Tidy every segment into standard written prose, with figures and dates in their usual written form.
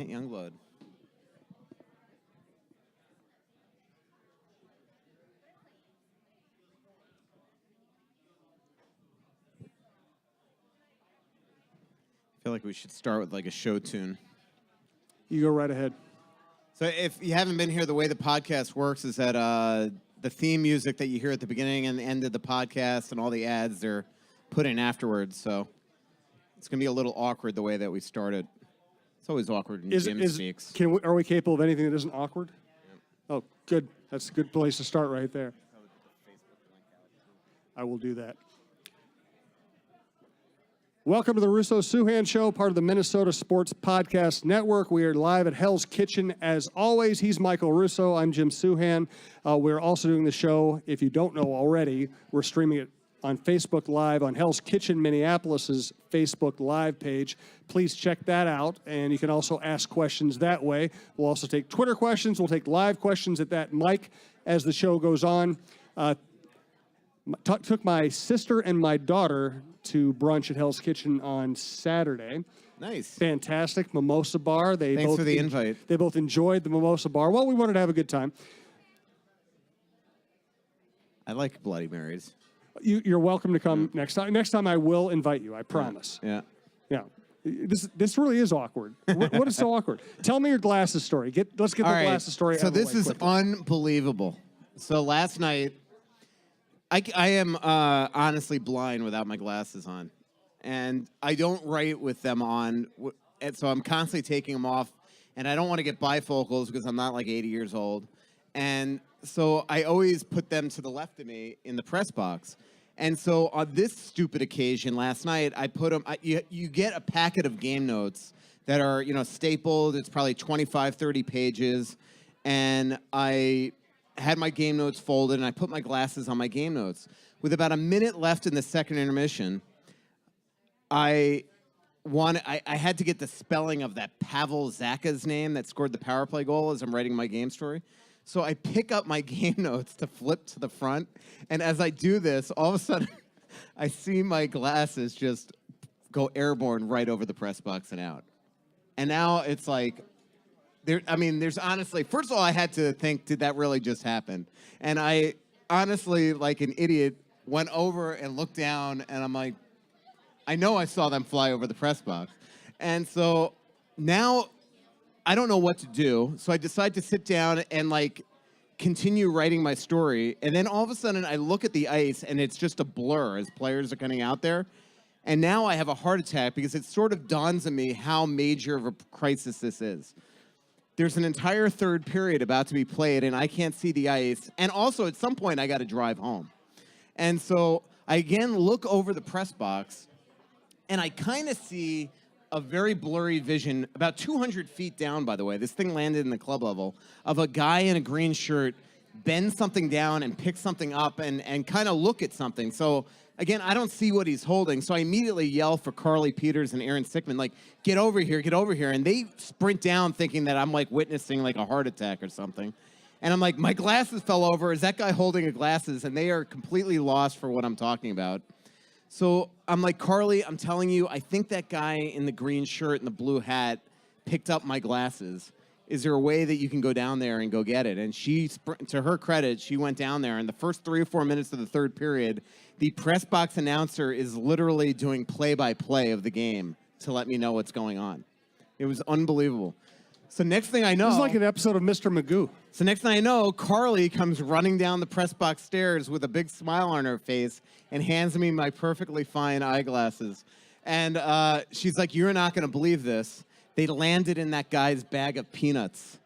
Kent Youngblood. I feel like we should start with like a show tune. You go right ahead. So if you haven't been here, the way the podcast works is that the theme music that you hear at the beginning and the end of the podcast and all the ads, they're put in afterwards. So it's going to be a little awkward the way that we started. It's always awkward when Jim speaks. Are we capable of anything that isn't awkward? Yeah. Oh, good. That's a good place to start right there. I will do that. Welcome to the Russo Suhan Show, part of the Minnesota Sports Podcast Network. We are live at Hell's Kitchen as always. He's Michael Russo. I'm Jim Suhan. We're also doing the show, if you don't know already, we're streaming it on Facebook Live on Hell's Kitchen Minneapolis's Facebook Live page. Please check that out, and you can also ask questions that way. We'll also take Twitter questions. We'll take live questions at that mic as the show goes on. Took my sister and my daughter to brunch at Hell's Kitchen on Saturday. Nice. Fantastic. Mimosa bar. Thanks for the invite. They both enjoyed the Mimosa bar. Well, we wanted to have a good time. I like Bloody Marys. You're welcome to come next time. Next time I will invite you. I promise. Yeah. Yeah. This really is awkward. What is so awkward? Tell me your glasses story. Let's get the glasses story out So of the this way is quickly. unbelievable. So last night, I am honestly blind without my glasses on. And I don't write with them on. And so I'm constantly taking them off. And I don't want to get bifocals because I'm not like 80 years old. And so I always put them to the left of me in the press box. And so on this stupid occasion last night, I put them, you get a packet of game notes that are, stapled. It's probably 25, 30 pages. And I had my game notes folded, and I put my glasses on my game notes. With about a minute left in the second intermission, I had to get the spelling of that Pavel Zacha's name that scored the power play goal as I'm writing my game story. So I pick up my game notes to flip to the front, and as I do this, all of a sudden, I see my glasses just go airborne right over the press box and out. And now it's like, there's honestly, first of all, I had to think, did that really just happen? And I honestly, like an idiot, went over and looked down, and I'm like, I know I saw them fly over the press box. And so now I don't know what to do. So I decide to sit down and continue writing my story. And then all of a sudden I look at the ice and it's just a blur as players are coming out there. And now I have a heart attack because it sort of dawns on me how major of a crisis this is. There's an entire third period about to be played, and I can't see the ice. And also, at some point, I got to drive home. And so I again look over the press box, and I kind of see a very blurry vision, about 200 feet down, by the way. This thing landed in the club level, of a guy in a green shirt bend something down and pick something up and kind of look at something. So again, I don't see what he's holding, so I immediately yell for Carly Peters and Aaron Sickman, get over here, get over here. And they sprint down thinking that I'm witnessing a heart attack or something. And I'm like, my glasses fell over. Is that guy holding a glasses? And they are completely lost for what I'm talking about. So I'm like, Carly, I'm telling you, I think that guy in the green shirt and the blue hat picked up my glasses. Is there a way that you can go down there and go get it? And she, to her credit, she went down there. And the first 3 or 4 minutes of the third period, the press box announcer is literally doing play-by-play of the game to let me know what's going on. It was unbelievable. So next thing I know... This is like an episode of Mr. Magoo. So next thing I know, Carly comes running down the press box stairs with a big smile on her face and hands me my perfectly fine eyeglasses. And she's like, you're not going to believe this. They landed in that guy's bag of peanuts.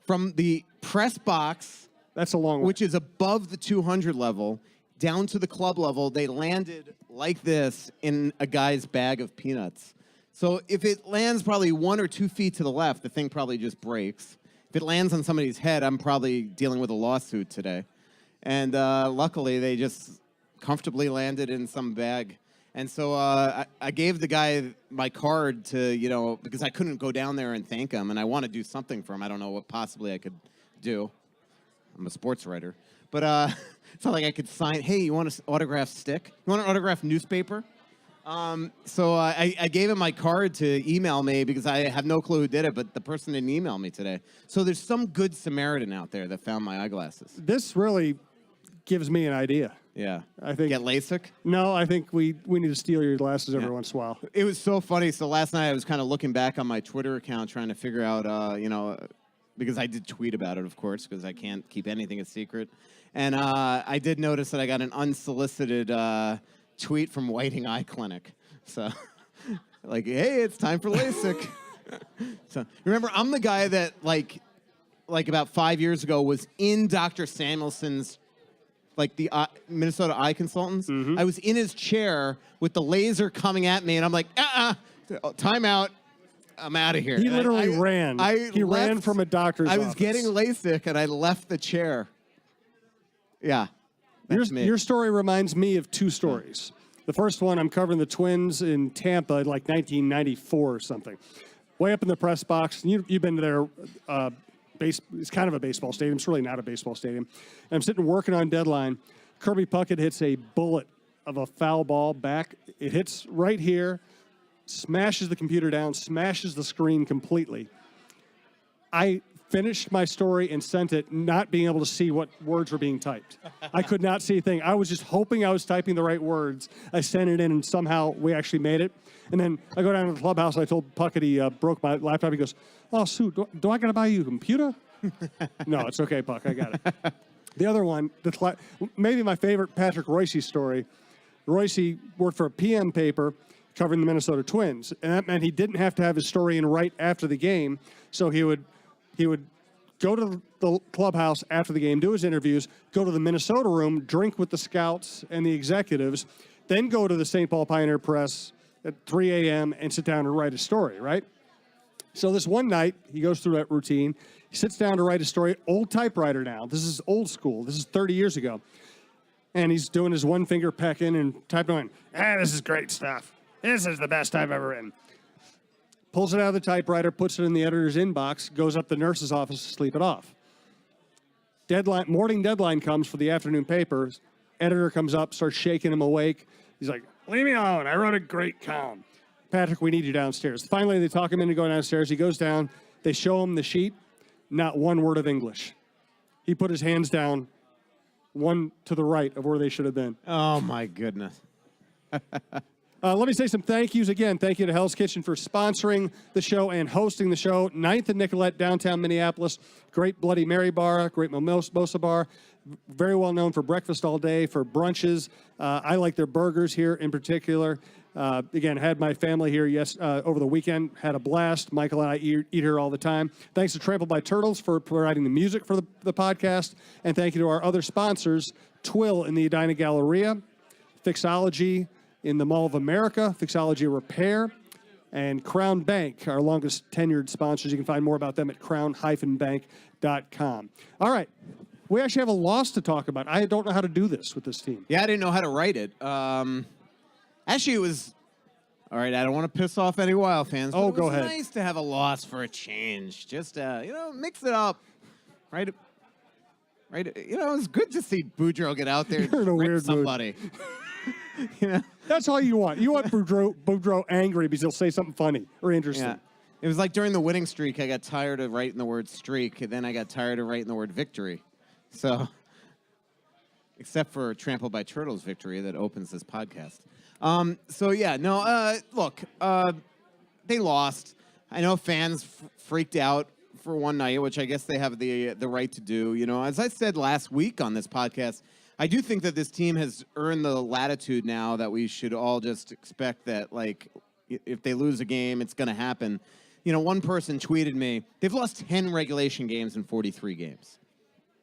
From the press box... That's a long way. Which is above the 200 level, down to the club level, they landed like this in a guy's bag of peanuts. So if it lands probably 1 or 2 feet to the left, the thing probably just breaks. If it lands on somebody's head, I'm probably dealing with a lawsuit today. And luckily, they just comfortably landed in some bag. And so I gave the guy my card to, because I couldn't go down there and thank him, and I want to do something for him. I don't know what possibly I could do. I'm a sports writer. But it's not like I could sign, hey, you want an autographed stick? You want an autographed newspaper? So I gave him my card to email me because I have no clue who did it, but the person didn't email me today. So there's some good Samaritan out there that found my eyeglasses. This really gives me an idea. Yeah. I think Get LASIK? No, I think we need to steal your glasses every once in a while. It was so funny. So last night I was kind of looking back on my Twitter account trying to figure out, because I did tweet about it, of course, because I can't keep anything a secret. And I did notice that I got an unsolicited tweet from Whiting Eye Clinic. So, like, hey, it's time for LASIK. So, remember, I'm the guy that, like about 5 years ago was in Dr. Samuelson's, like, the Minnesota Eye Consultants. Mm-hmm. I was in his chair with the laser coming at me, and I'm like, time out. I'm out of here. He And literally ran. He ran left- from a doctor's I was office. getting LASIK, and I left the chair. Yeah. That's me. Your story reminds me of two stories. The first one, I'm covering the Twins in Tampa in like 1994 or something. Way up in the press box. You've been to their it's kind of a baseball stadium. It's really not a baseball stadium. And I'm sitting working on deadline. Kirby Puckett hits a bullet of a foul ball back. It hits right here, smashes the computer down, smashes the screen completely. I finished my story and sent it not being able to see what words were being typed. I could not see a thing. I was just hoping I was typing the right words. I sent it in and somehow we actually made it. And then I go down to the clubhouse and I told Puckett he broke my laptop. He goes, "Oh, Sue, do I got to buy you a computer?" No, it's okay, Puck. I got it. The other one, maybe my favorite Patrick Royce story. Royce worked for a PM paper covering the Minnesota Twins. And that meant he didn't have to have his story in right after the game. So he would go to the clubhouse after the game, do his interviews, go to the Minnesota room, drink with the scouts and the executives, then go to the St. Paul Pioneer Press at 3 a.m. and sit down and write a story, right? So this one night, he goes through that routine. He sits down to write a story, old typewriter now. This is old school. This is 30 years ago. And he's doing his one-finger pecking and typing on, this is great stuff. This is the best I've ever written. Pulls it out of the typewriter, puts it in the editor's inbox, goes up to the nurse's office to sleep it off. Morning deadline comes for the afternoon papers. Editor comes up, starts shaking him awake. He's like, "Leave me alone. I wrote a great column. Patrick, we need you downstairs." Finally, they talk him into going downstairs. He goes down. They show him the sheet. Not one word of English. He put his hands down, one to the right of where they should have been. Oh, my goodness. Let me say some thank yous again. Thank you to Hell's Kitchen for sponsoring the show and hosting the show. 9th and Nicollet, downtown Minneapolis. Great Bloody Mary bar, great Mimosa bar. Very well known for breakfast all day, for brunches. I like their burgers here in particular. Again, had my family here over the weekend. Had a blast. Michael and I eat here all the time. Thanks to Trampled by Turtles for providing the music for the podcast. And thank you to our other sponsors, Twill in the Edina Galleria, Fixology in the Mall of America, Fixology Repair, and Crown Bank, our longest tenured sponsors. You can find more about them at crown-bank.com. All right. We actually have a loss to talk about. I don't know how to do this with this team. Yeah, I didn't know how to write it. Actually, it was... All right, I don't want to piss off any Wild fans. Oh, but go it was ahead. nice to have a loss for a change. Just, mix it up. Right? It was good to see Boudreaux get out there and You're in a rip weird mood. somebody. That's all you want. You want Boudreaux angry because he'll say something funny or interesting. Yeah. It was like during the winning streak, I got tired of writing the word streak, and then I got tired of writing the word victory. So, except for Trampled by Turtles victory that opens this podcast. Look, they lost. I know fans freaked out for one night, which I guess they have the right to do. You know, as I said last week on this podcast, I do think that this team has earned the latitude now that we should all just expect that, like, if they lose a game, it's going to happen. You know, one person tweeted me, they've lost 10 regulation games in 43 games.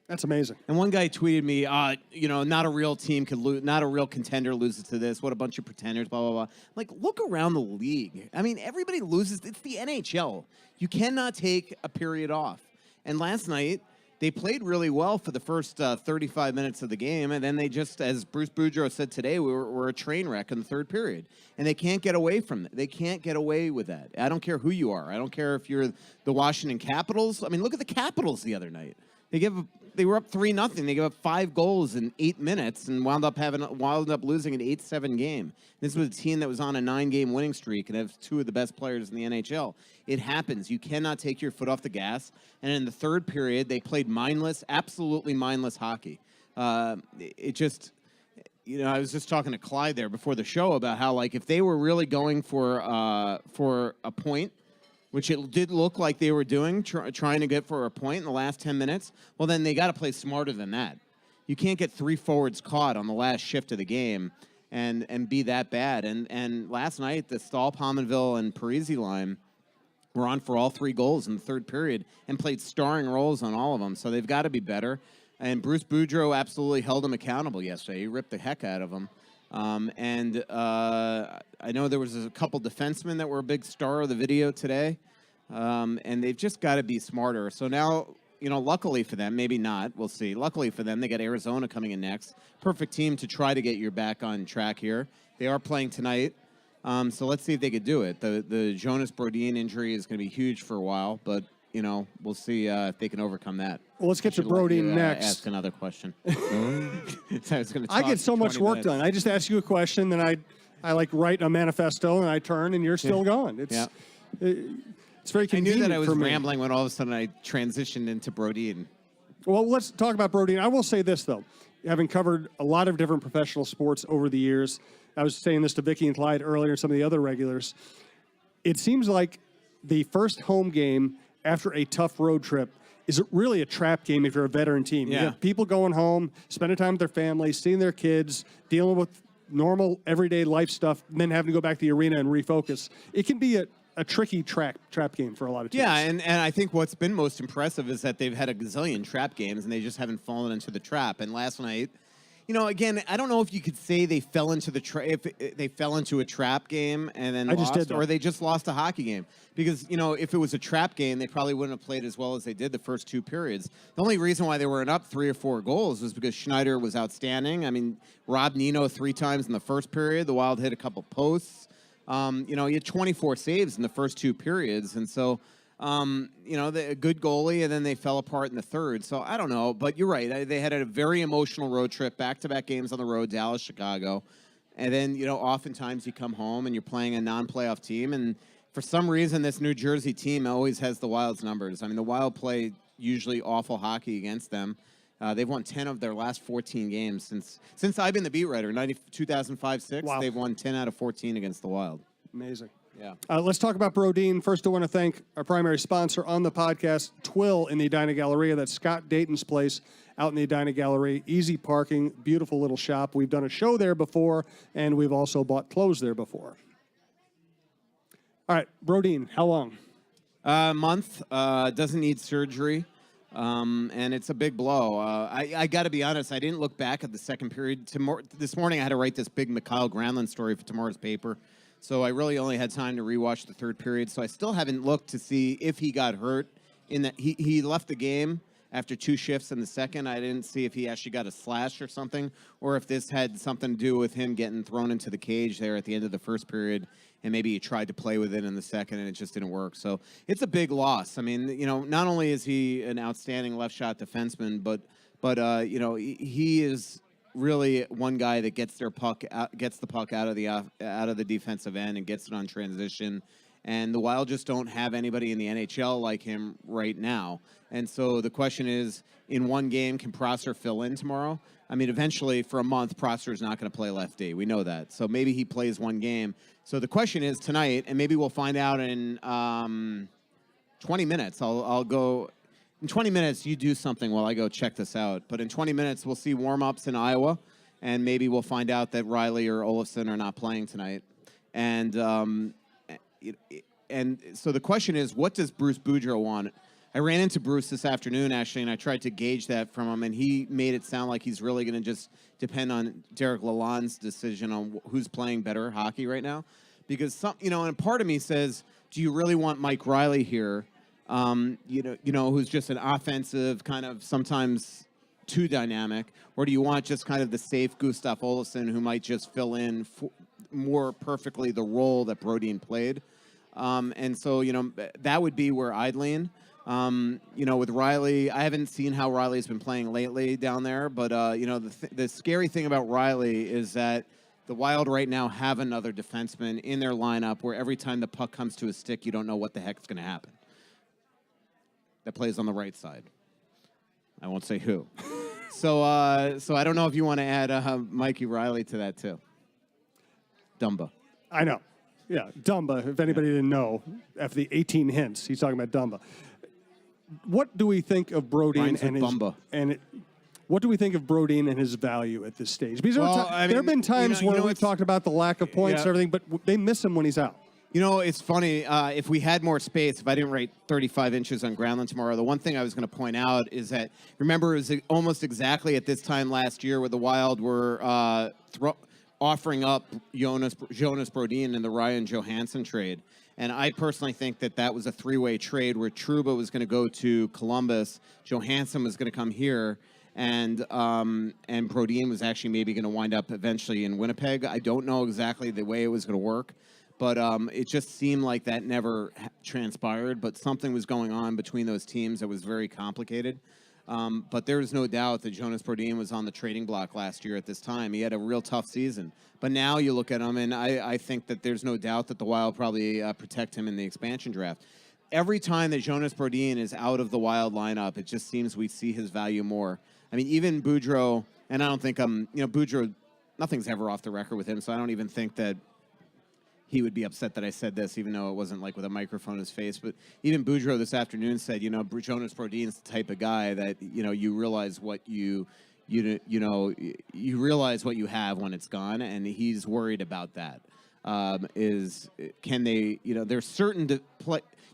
That's amazing. And one guy tweeted me, not a real team could lose, not a real contender loses to this. What a bunch of pretenders, blah, blah, blah. Like, look around the league. I mean, everybody loses. It's the NHL. You cannot take a period off. And last night, they played really well for the first 35 minutes of the game, and then they just, as Bruce Boudreaux said today, we're a train wreck in the third period. And they can't get away from it. They can't get away with that. I don't care who you are. I don't care if you're the Washington Capitals. I mean, look at the Capitals the other night. They were up 3-0. They gave up 5 goals in 8 minutes and wound up losing an 8-7 game. This was a team that was on a 9-game winning streak and has 2 of the best players in the NHL. It happens. You cannot take your foot off the gas. And in the third period, they played absolutely mindless hockey. It just, I was just talking to Clyde there before the show about how, like, if they were really going for a point, which it did look like they were doing, trying to get for a point in the last 10 minutes, well, then they got to play smarter than that. You can't get 3 forwards caught on the last shift of the game and be that bad. And last night, the Stahl, Pominville, and Parisi line were on for all 3 goals in the third period and played starring roles on all of them, so they've got to be better. And Bruce Boudreau absolutely held them accountable yesterday. He ripped the heck out of them. I know there was a couple defensemen that were a big star of the video today, and they've just got to be smarter. So now, luckily for them, maybe not, we'll see. Luckily for them, they got Arizona coming in next. Perfect team to try to get you back on track here. They are playing tonight, so let's see if they could do it. The Jonas Brodin injury is going to be huge for a while, but we'll see if they can overcome that. Well, let's get to Brodin next. Ask another question. I get so much work done. I just ask you a question, then I like write a manifesto, and I turn, and you're still gone. It's very convenient for me. I knew that I was rambling when all of a sudden I transitioned into Brodin. Well, let's talk about Brodin. I will say this, though. Having covered a lot of different professional sports over the years, I was saying this to Vicky and Clyde earlier, and some of the other regulars, it seems like the first home game after a tough road trip is really a trap game if you're a veteran team. Yeah. You have people going home, spending time with their families, seeing their kids, dealing with normal everyday life stuff, and then having to go back to the arena and refocus. It can be a tricky trap game for a lot of teams. Yeah, and I think what's been most impressive is that they've had a gazillion trap games, and they just haven't fallen into the trap. And last night, again, I don't know if you could say they fell into if they fell into a trap game and then lost, or they just lost a hockey game. Because, if it was a trap game, they probably wouldn't have played as well as they did the first 2 periods. The only reason why they weren't up 3 or 4 goals was because Schneider was outstanding. I mean, Rob Nino 3 times in the first period. The Wild hit a couple posts. He had 24 saves in the first 2 periods. And so, a good goalie, and then they fell apart in the third. So I don't know, but you're right. They had a very emotional road trip, back-to-back games on the road, Dallas, Chicago. And then, oftentimes you come home and you're playing a non-playoff team. And for some reason, this New Jersey team always has the Wild's numbers. I mean, the Wild play usually awful hockey against them. They've won 10 of their last 14 games since I've been the beat writer, 2005-06. Wow. They've won 10 out of 14 against the Wild. Amazing. Yeah. Let's talk about Brodin. First, I want to thank our primary sponsor on the podcast, Twill in the Edina Galleria. That's Scott Dayton's place out in the Edina Galleria. Easy parking, beautiful little shop. We've done a show there before, and we've also bought clothes there before. All right, Brodin, how long? A month. Doesn't need surgery. And it's a big blow. I got to be honest, I didn't look back at the second period. This morning I had to write this big Mikhail Granlund story for tomorrow's paper. So I really only had time to rewatch the third period. So I still haven't looked to see if he got hurt. He left the game after 2 shifts in the second. I didn't see if he actually got a slash or something, or if this had something to do with him getting thrown into the cage there at the end of the first period, and maybe he tried to play with it in the second and it just didn't work. So it's a big loss. I mean, not only is he an outstanding left shot defenseman, but he is really one guy that gets the puck out of the defensive end and gets it on transition. And the Wild just don't have anybody in the NHL like him right now. And so the question is, in one game, can Prosser fill in tomorrow? I mean, eventually, for a month, Prosser is not going to play left D. We know that. So maybe he plays one game. So the question is tonight, and maybe we'll find out in 20 minutes. I'll go. In 20 minutes, you do something while I go check this out. But in 20 minutes, we'll see warm-ups in Iowa, and maybe we'll find out that Riley or Olofsson are not playing tonight. And so the question is, what does Bruce Boudreau want? I ran into Bruce this afternoon, actually, and I tried to gauge that from him, and he made it sound like he's really going to just depend on Derek Lalonde's decision on who's playing better hockey right now. Because, and part of me says, do you really want Mike Riley here, who's just an offensive, kind of sometimes too dynamic, or do you want just kind of the safe Gustav Olofsson who might just fill in more perfectly the role that Brodin played? And so, that would be where I'd lean. With Riley, I haven't seen how Riley's been playing lately down there, but the scary thing about Riley is that the Wild right now have another defenseman in their lineup where every time the puck comes to a stick, you don't know what the heck's going to happen. That plays on the right side. I won't say who. So I don't know if you want to add Mikey Riley to that too. Dumba. I know. Yeah, Dumba, if anybody didn't know, after the 18 hints, he's talking about Dumba. What do we think of Brodin Rhymes with and his Bumba. what do we think of Brodin and his value at this stage? Because Well, there have been times where we've talked about the lack of points and everything, but they miss him when he's out. It's funny. If we had more space, if I didn't write 35 inches on Groundland tomorrow, the one thing I was going to point out is that, remember, it was almost exactly at this time last year where the Wild were offering up Jonas Brodin in the Ryan Johansson trade. And I personally think that was a three-way trade where Trouba was going to go to Columbus, Johansson was going to come here, and Brodin was actually maybe going to wind up eventually in Winnipeg. I don't know exactly the way it was going to work, but it just seemed like that never transpired. But something was going on between those teams that was very complicated. But there was no doubt that Jonas Brodin was on the trading block last year at this time. He had a real tough season. But now you look at him, and I think that there's no doubt that the Wild probably protect him in the expansion draft. Every time that Jonas Brodin is out of the Wild lineup, it just seems we see his value more. I mean, even Boudreau, and I don't think Boudreau, nothing's ever off the record with him, so I don't even think that he would be upset that I said this, even though it wasn't like with a microphone in his face. But even Boudreau this afternoon said, Jonas Brodin's the type of guy that, you realize what you realize what you have when it's gone, and he's worried about that. Can they, there's certain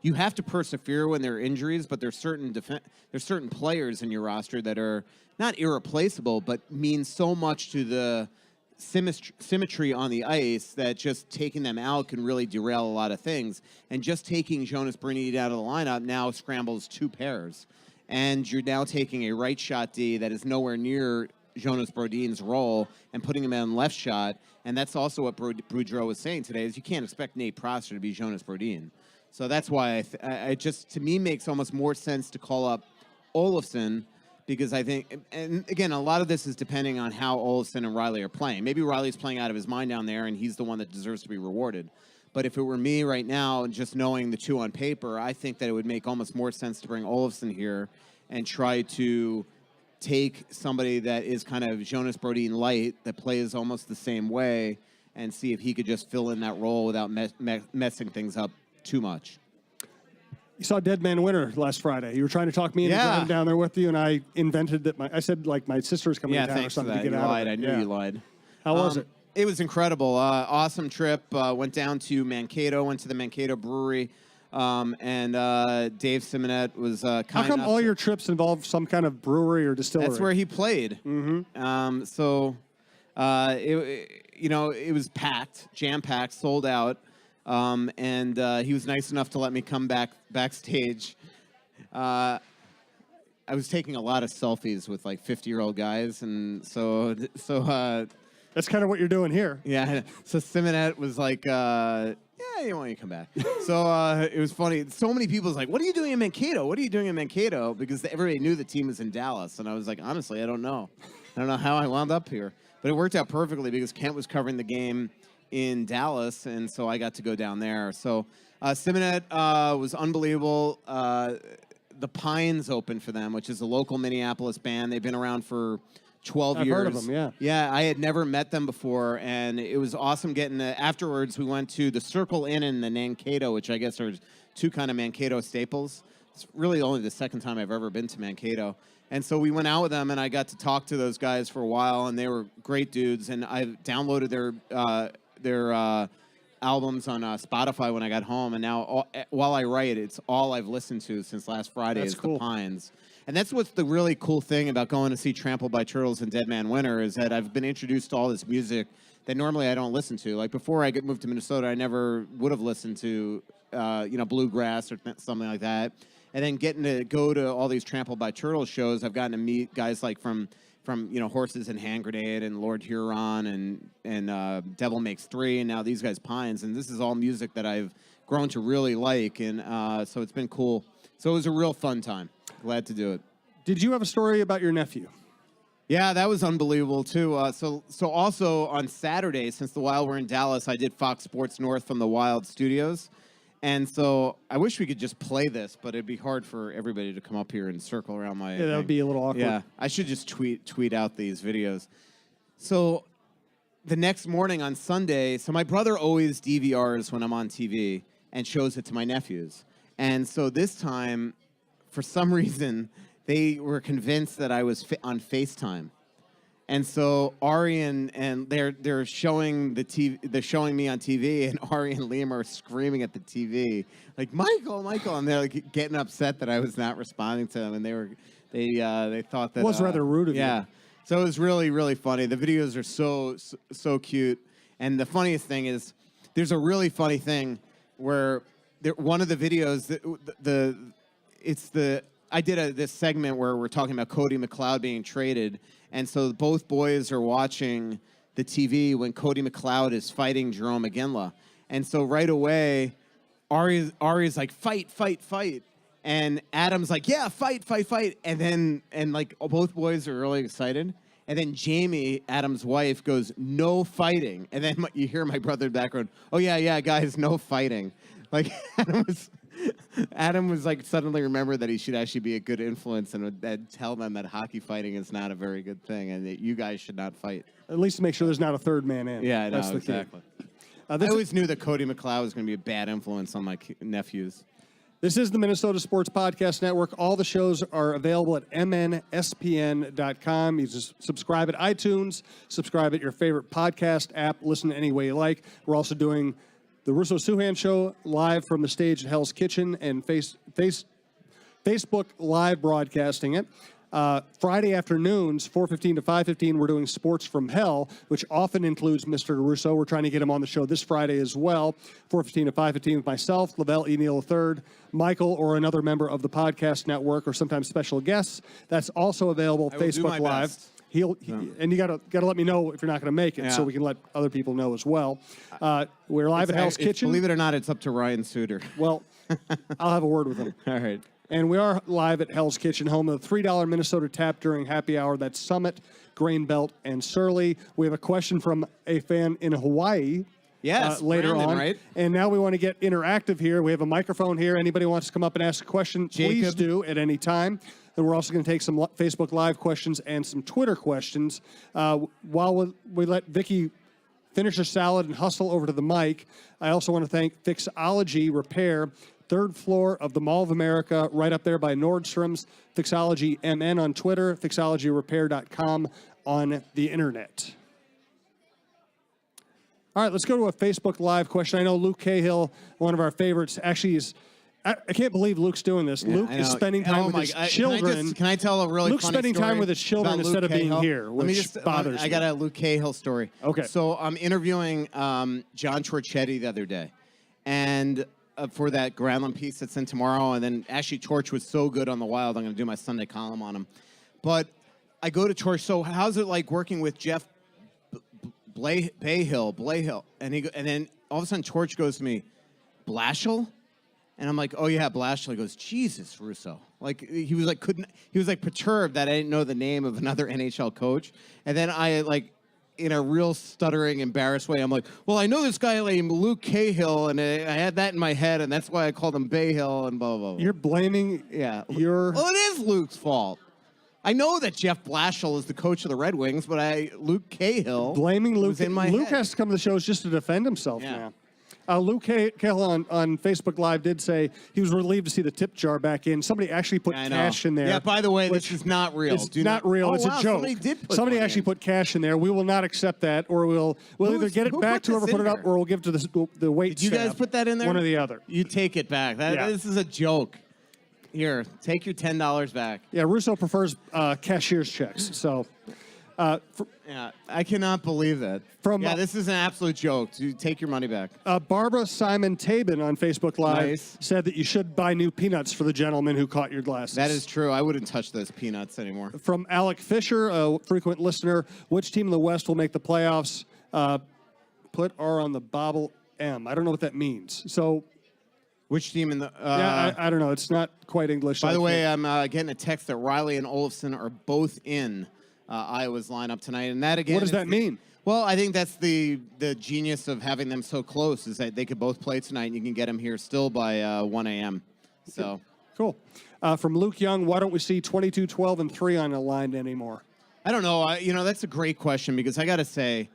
you have to persevere when there are injuries, but there's certain players in your roster that are not irreplaceable, but mean so much to the symmetry on the ice that just taking them out can really derail a lot of things. And just taking Jonas Brodin out of the lineup now scrambles two pairs. And you're now taking a right shot D that is nowhere near Jonas Brodin's role and putting him in left shot. And that's also what Boudreau was saying today, is you can't expect Nate Prosser to be Jonas Brodin. So that's why I just, to me, makes almost more sense to call up Olofsson, because I think, and again, a lot of this is depending on how Olofsson and Riley are playing. Maybe Riley's playing out of his mind down there, and he's the one that deserves to be rewarded. But if it were me right now, just knowing the two on paper, I think that it would make almost more sense to bring Olofsson here and try to take somebody that is kind of Jonas Brodin light, that plays almost the same way, and see if he could just fill in that role without messing things up too much. You saw Dead Man Winter last Friday. You were trying to talk me into going down there with you, and I invented that I said, my sister's coming down or something to get out lied. of it. I knew you lied. How was it? It was incredible. Awesome trip. Went down to Mankato, went to the Mankato Brewery, and Dave Simonette was kind How come enough all to- your trips involve some kind of brewery or distillery? That's where he played. Mm-hmm. It was packed, jam-packed, sold out. And he was nice enough to let me come backstage. I was taking a lot of selfies with like 50-year-old guys, and so That's kind of what you're doing here. yeah. So Simonette was like, "Yeah, you want you to come back." So it was funny. So many people was like, "What are you doing in Mankato? What are you doing in Mankato?" Because everybody knew the team was in Dallas, and I was like, honestly, I don't know. I don't know how I wound up here, but it worked out perfectly because Kent was covering the game in Dallas, and so I got to go down there. So Simonette was unbelievable. The Pines opened for them, which is a local Minneapolis band. They've been around for 12 I've years. heard of them, yeah. Yeah, I had never met them before, and it was awesome getting afterwards, we went to the Circle Inn and the Mankato, which I guess are two kind of Mankato staples. It's really only the second time I've ever been to Mankato. And so we went out with them, and I got to talk to those guys for a while, and they were great dudes. And I downloaded their albums on Spotify when I got home, and now while I write, it's all I've listened to since last Friday. That's is cool. The Pines. And that's what's the really cool thing about going to see Trampled by Turtles and Dead Man Winter, is that I've been introduced to all this music that normally I don't listen to. Like before I moved to Minnesota, I never would have listened to bluegrass or something like that. And then getting to go to all these Trampled by Turtles shows, I've gotten to meet guys like from from Horses and Hand Grenade and Lord Huron and Devil Makes Three, and now these guys Pines, and this is all music that I've grown to really like, and so it's been cool. So it was a real fun time. Glad to do it. Did you have a story about your nephew? Yeah, that was unbelievable too. So also on Saturday, since the Wild were in Dallas, I did Fox Sports North from the Wild Studios, and so I wish we could just play this, but it'd be hard for everybody to come up here and circle around my. Yeah, that would be a little awkward. Yeah, I should just tweet out these videos. So the next morning on Sunday, so my brother always DVRs when I'm on TV and shows it to my nephews, and so this time, for some reason, they were convinced that I was on FaceTime. And so Ari and they're showing the TV, they're showing me on TV, and Ari and Liam are screaming at the TV like Michael, and they're like getting upset that I was not responding to them, and they thought that It was rather rude of you. Yeah, so it was really, really funny. The videos are so cute, and the funniest thing is there's a really funny thing where one of the videos I did this segment where we're talking about Cody McLeod being traded, and so both boys are watching the TV when Cody McLeod is fighting Jerome Iginla, and so right away, Ari's like fight, and Adam's like yeah, fight, and like both boys are really excited, and then Jamie, Adam's wife, goes no fighting, and then you hear my brother in the background, oh yeah, guys, no fighting, like Adam was like suddenly remembered that he should actually be a good influence and would tell them that hockey fighting is not a very good thing and that you guys should not fight. At least to make sure there's not a third man in. Yeah, I know, That's the exactly. key. I always knew that Cody McLeod was going to be a bad influence on my nephews. This is the Minnesota Sports Podcast Network. All the shows are available at mnspn.com. You just subscribe at iTunes, subscribe at your favorite podcast app, listen any way you like. We're also doing the Russo Suhan Show live from the stage at Hell's Kitchen and Facebook live broadcasting it. Friday afternoons, 4:15 to 5:15, we're doing Sports from Hell, which often includes Mr. Russo. We're trying to get him on the show this Friday as well, 4:15 to 5:15 with myself, Lavelle E. Neal III, Michael, or another member of the podcast network, or sometimes special guests. That's also available I will do Facebook my Live. best. And you gotta let me know if you're not gonna make it, so we can let other people know as well. We're live at Hell's Kitchen. Believe it or not, it's up to Ryan Suter. Well, I'll have a word with him. All right. And we are live at Hell's Kitchen, home of the $3 Minnesota tap during happy hour. That's Summit, Grain Belt, and Surly. We have a question from a fan in Hawaii. Yes, later Brandon, on. right? And now we want to get interactive here. We have a microphone here. Anybody wants to come up and ask a question, please Jacob. do at any time. And we're also going to take some Facebook Live questions and some Twitter questions. While we let Vicky finish her salad and hustle over to the mic, I also want to thank Fixology Repair, third floor of the Mall of America, right up there by Nordstrom's. Fixology MN on Twitter, fixologyrepair.com on the internet. All right, let's go to a Facebook Live question. I know Luke Cahill, one of our favorites, actually is. I can't believe Luke's doing this. Yeah, Luke is spending time with his children. Can I tell a really Luke's funny spending story time with his children about instead Luke of being Cahill? here, which bothers me. I got a Luke Cahill story. Okay. So I'm interviewing John Torchetti the other day, and for that Granlund piece that's in tomorrow, and then actually Torch was so good on the Wild, I'm going to do my Sunday column on him. But I go to Torch. So how's it like working with Jeff Blayhill? And then all of a sudden Torch goes to me, Blashill? And I'm like, oh yeah, Blashill. He goes, Jesus, Russo. Like he was like perturbed that I didn't know the name of another NHL coach. And then I in a real stuttering, embarrassed way, I'm like, well, I know this guy named Luke Cahill, and I had that in my head, and that's why I called him Bayhill, and blah, blah, blah. You're blaming Well, it is Luke's fault. I know that Jeff Blashill is the coach of the Red Wings, but Luke Cahill blaming Luke. was in my Luke head. has to come to the shows just to defend himself Yeah. now. Luke Cahill on Facebook Live did say he was relieved to see the tip jar back in. Somebody actually put I know. cash in there. Yeah, by the way, this is not real. It's Do not real. Oh, It's wow, a joke. Somebody did put Somebody one actually in. put cash in there. We will not accept that, or we'll either get it who back put to whoever this put in it up, there? or we'll give it to the wait Did you guys staff. put that in there? One or the other. You take it back. Yeah. This is a joke. Here, take your $10 back. Yeah, Russo prefers cashier's checks. So, Yeah, I cannot believe that. This is an absolute joke. Take your money back. Barbara Simon Tabin on Facebook Live Nice. said that you should buy new peanuts for the gentleman who caught your glasses. That is true. I wouldn't touch those peanuts anymore. From Alec Fisher, a frequent listener, which team in the West will make the playoffs? Put R on the bobble M. I don't know what that means. So, Which team in the? I don't know. It's not quite English. By the way, I'm getting a text that Riley and Olafson are both in Iowa's lineup tonight, and that again. What does that mean? Well, I think that's the genius of having them so close is that they could both play tonight, and you can get them here still by 1 a.m. So Cool. From Luke Young, why don't we see 22, 12, and 3 on the line anymore? I don't know. That's a great question because I got to say,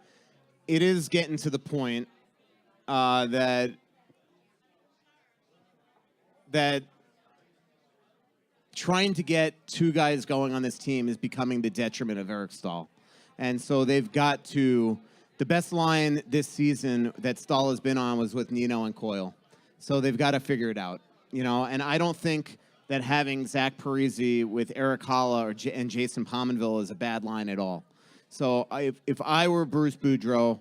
it is getting to the point that trying to get two guys going on this team is becoming the detriment of Eric Stahl. And so they've got to – the best line this season that Stahl has been on was with Nino and Coyle. So they've got to figure it out, And I don't think that having Zach Parisi with Eric Holla and Jason Pominville is a bad line at all. So if I were Bruce Boudreau,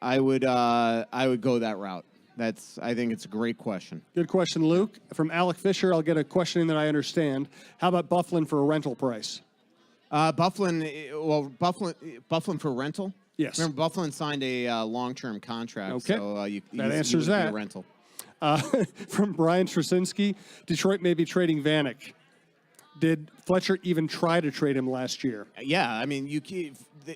I would go that route. I think it's a great question. Good question, Luke. From Alec Fisher, I'll get a question that I understand. How about Bufflin for a rental price? Bufflin for rental? Yes. Remember, Bufflin signed a long-term contract. Okay. So that answers that. A rental. From Brian Trasinski, Detroit may be trading Vanek. Did Fletcher even try to trade him last year? Yeah, I mean,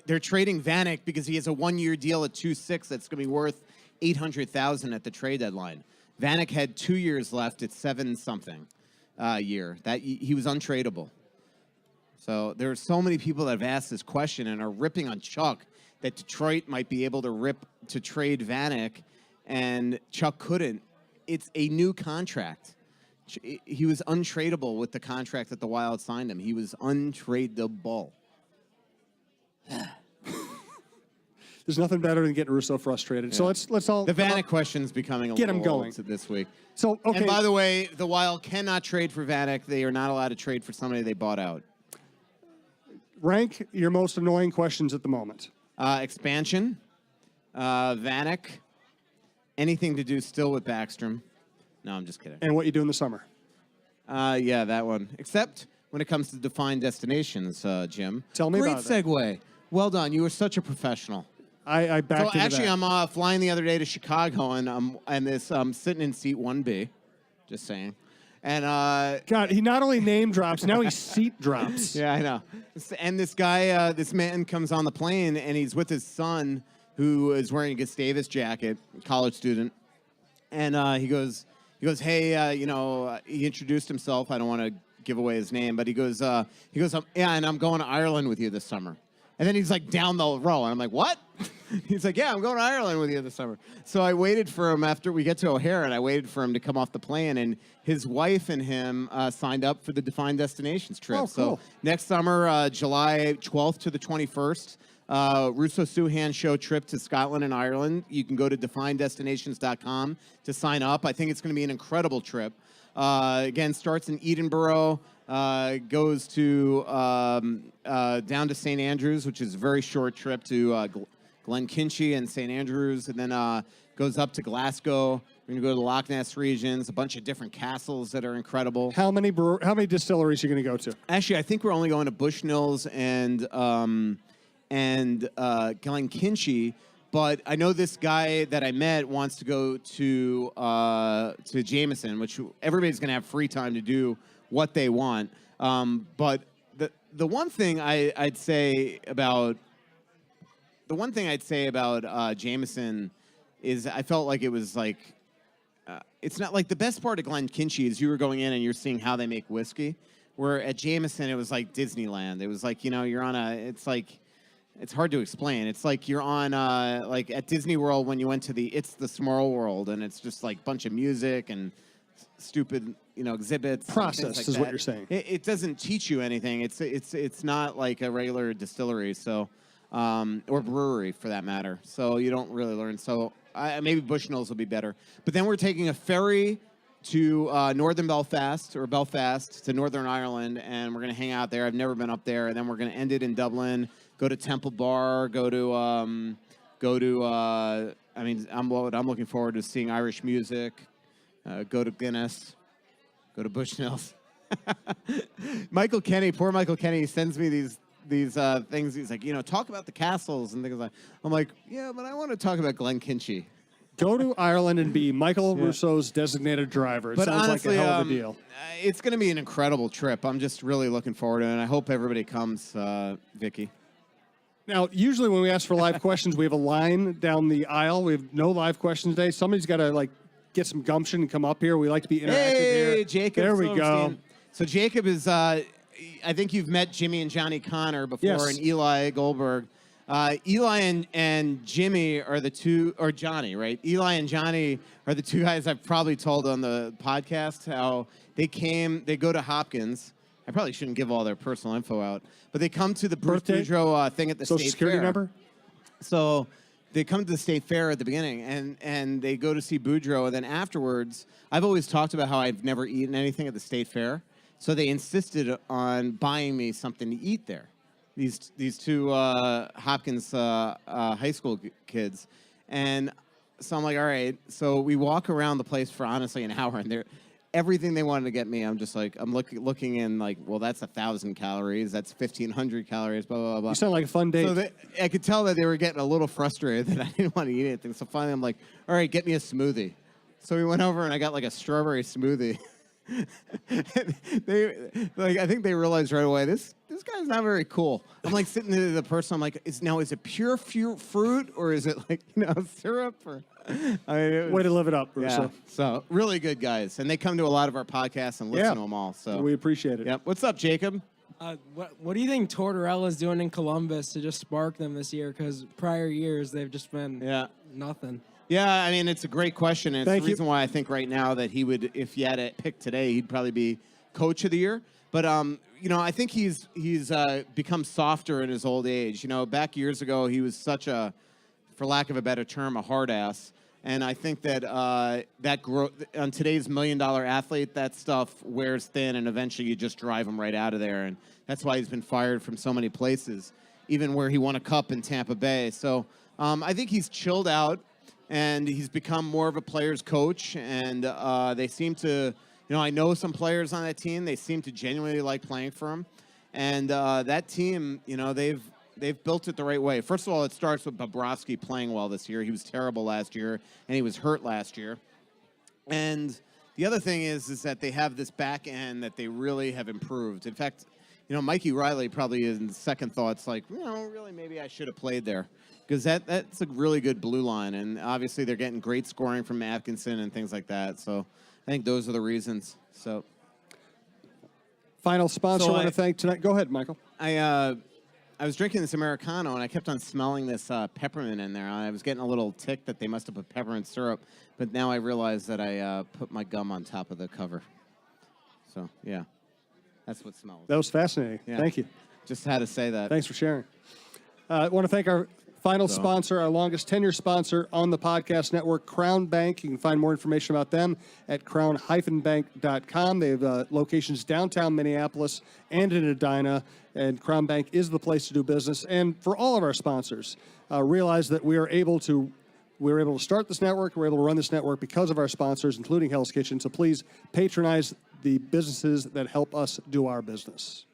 they're trading Vanek because he has a one-year deal at 2.6 that's going to be worth $800,000 at the trade deadline. Vanek had 2 years left at 7-something a year. He was untradeable. So there are so many people that have asked this question and are ripping on Chuck that Detroit might be able to trade Vanek, and Chuck couldn't. It's a new contract. He was untradeable with the contract that the Wild signed him. He was untradeable. There's nothing better than getting Russo frustrated. Yeah. So let's all the Vanek question's becoming a get little him going this week. So okay. And by the way, the Wild cannot trade for Vanek. They are not allowed to trade for somebody they bought out. Rank your most annoying questions at the moment. Expansion, Vanek, anything to do still with Backstrom. No, I'm just kidding. And what you do in the summer. Yeah, that one. Except when it comes to defined destinations, Jim. Tell me Great about it. Great segue. Well done. You were such a professional. I backed into actually, that. I'm flying the other day to Chicago, and I'm sitting in seat 1B. Just saying. And God, he not only name drops, now he seat drops. Yeah, I know. And this guy, this man comes on the plane, and he's with his son, who is wearing a Gustavus jacket, college student. And he goes, hey, he introduced himself. I don't want to give away his name, but he goes, yeah, and I'm going to Ireland with you this summer. And then he's like down the row, and I'm like, what? He's like, yeah, I'm going to Ireland with you this summer. So I waited for him after we get to O'Hare, and I waited for him to come off the plane, and his wife and him signed up for the Defined Destinations trip. Oh, cool. So next summer, July 12th to the 21st, Russo Suhan Show trip to Scotland and Ireland. You can go to defineddestinations.com to sign up. I think it's going to be an incredible trip. Again, starts in Edinburgh, goes to down to St. Andrews, which is a very short trip to Glenkinchie and St. Andrews, and then goes up to Glasgow. We're going to go to the Loch Ness regions, a bunch of different castles that are incredible. How many distilleries are you going to go to? Actually, I think we're only going to Bushnells and Glenkinchie. But I know this guy that I met wants to go to Jameson, which everybody's going to have free time to do what they want. But the one thing I'd say about Jameson is I felt like it was like it's not like the best part of Glenkinchie is you were going in and you're seeing how they make whiskey. Where at Jameson it was like Disneyland. It was like you're on it's hard to explain. It's like you're on, like at Disney World when you went to the Small World, and it's just like a bunch of music and stupid, exhibits. Process like is that. What you're saying. It doesn't teach you anything. It's not like a regular distillery, or brewery for that matter. So you don't really learn. So maybe Bushnells will be better. But then we're taking a ferry to northern Belfast to Northern Ireland, and we're going to hang out there. I've never been up there. And then we're going to end it in Dublin, go to Temple Bar, go to. I mean, I'm looking forward to seeing Irish music. Go to Guinness. Go to Bushnell's. Michael Kenny, poor Michael Kenny, sends me these things. He's like, talk about the castles and things like. I'm like, yeah, but I want to talk about Glen Kinchy. Go to Ireland and be Michael Russo's designated driver. It But sounds honestly, like a hell of a deal. It's going to be an incredible trip. I'm just really looking forward to it, and I hope everybody comes, Vicky. Now, usually when we ask for live questions, we have a line down the aisle. We have no live questions today. Somebody's got to get some gumption and come up here. We like to be interactive here. Hey, Jacob. There we go. Silverstein. So Jacob is, I think you've met Jimmy and Johnny Connor before, Yes. and Eli Goldberg. Eli and Jimmy are the two, or Johnny, right? Eli and Johnny are the two guys I've probably told on the podcast how they go to Hopkins. I probably shouldn't give all their personal info out, but they come to the Bruce Birthday? Boudreaux thing at the Social state security fair. number? So they come to the state fair at the beginning, and they go to see Boudreaux, and then afterwards, I've always talked about how I've never eaten anything at the state fair, so they insisted on buying me something to eat there. These two Hopkins high school kids, and so I'm like, all right. So we walk around the place for honestly an hour, and everything they wanted to get me, I'm just like, I'm looking in like, well, that's 1,000 calories, that's 1,500 calories, blah blah blah. You sound like a fun date. So I could tell that they were getting a little frustrated that I didn't want to eat anything. So finally, I'm like, all right, get me a smoothie. So we went over and I got like a strawberry smoothie. I think they realized right away this guy's not very cool. I'm like sitting to the person. I'm like, is it pure fruit or is it like syrup or? Way to live it up, Russo. Yeah. So really good guys, and they come to a lot of our podcasts and listen Yeah. to them all. So We appreciate it. Yep. What's up, Jacob? What do you think Tortorella's doing in Columbus to just spark them this year? Because prior years they've just been nothing. Yeah, I mean, it's a great question. And it's Thank the you. reason why I think right now that he would, if you had to pick today, he'd probably be coach of the year. But, I think he's become softer in his old age. Back years ago, he was such a, for lack of a better term, a hard ass. And I think that on today's $1 million athlete, that stuff wears thin, and eventually you just drive him right out of there. And that's why he's been fired from so many places, even where he won a cup in Tampa Bay. So I think he's chilled out. And he's become more of a player's coach, and they seem to, I know some players on that team. They seem to genuinely like playing for him, and that team, they've built it the right way. First of all, it starts with Bobrovsky playing well this year. He was terrible last year, and he was hurt last year. And the other thing is that they have this back end that they really have improved. In fact, Mikey Riley probably in second thoughts like, really maybe I should have played there. Because that's a really good blue line, and obviously they're getting great scoring from Atkinson and things like that. So I think those are the reasons. So Final sponsor So I want I- to thank tonight. Go ahead, Michael. I was drinking this Americano, and I kept on smelling this peppermint in there. I was getting a little tick that they must have put peppermint syrup, but now I realize that I put my gum on top of the cover. So yeah, that's what smells. That was fascinating. Yeah. Thank you. Just had to say that. Thanks for sharing. I want to thank our final So- sponsor, our longest tenure sponsor on the podcast network, Crown Bank. You can find more information about them at crown-bank.com. They have locations downtown Minneapolis and in Edina, and Crown Bank is the place to do business. And for all of our sponsors, realize that we were able to start this network, we're able to run this network because of our sponsors, including Hell's Kitchen. So please patronize the businesses that help us do our business.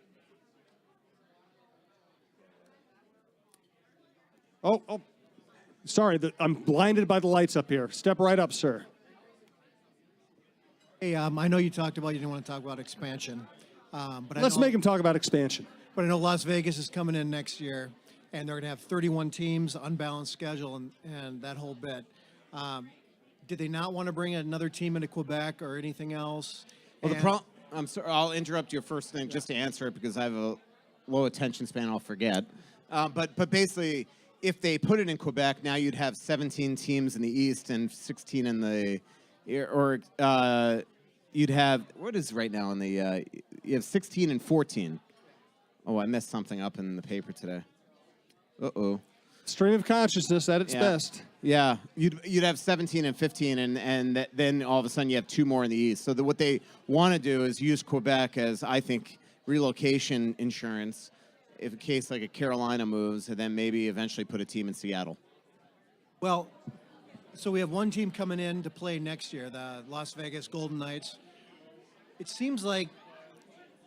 Oh, sorry, I'm blinded by the lights up here. Step right up, sir. Hey, I know you talked about you didn't want to talk about expansion, but Let's make him talk about expansion. But I know Las Vegas is coming in next year, and they're going to have 31 teams, unbalanced schedule, and that whole bit. Did they not want to bring another team into Quebec or anything else? Well, And- I'm sorry. I'll interrupt your first thing just to answer it because I have a low attention span. I'll forget. But basically, if they put it in Quebec, now you'd have 17 teams in the East and 16 in the, or you'd have what is right now in the you have 16 and 14. Oh, I messed something up in the paper today. Uh-oh. Stream of consciousness at its Yeah. best. Yeah, you'd have 17 and 15, and then all of a sudden you have two more in the East. So what they want to do is use Quebec as, I think, relocation insurance, if in case like a Carolina moves, and then maybe eventually put a team in Seattle. Well, so we have one team coming in to play next year, the Las Vegas Golden Knights. It seems like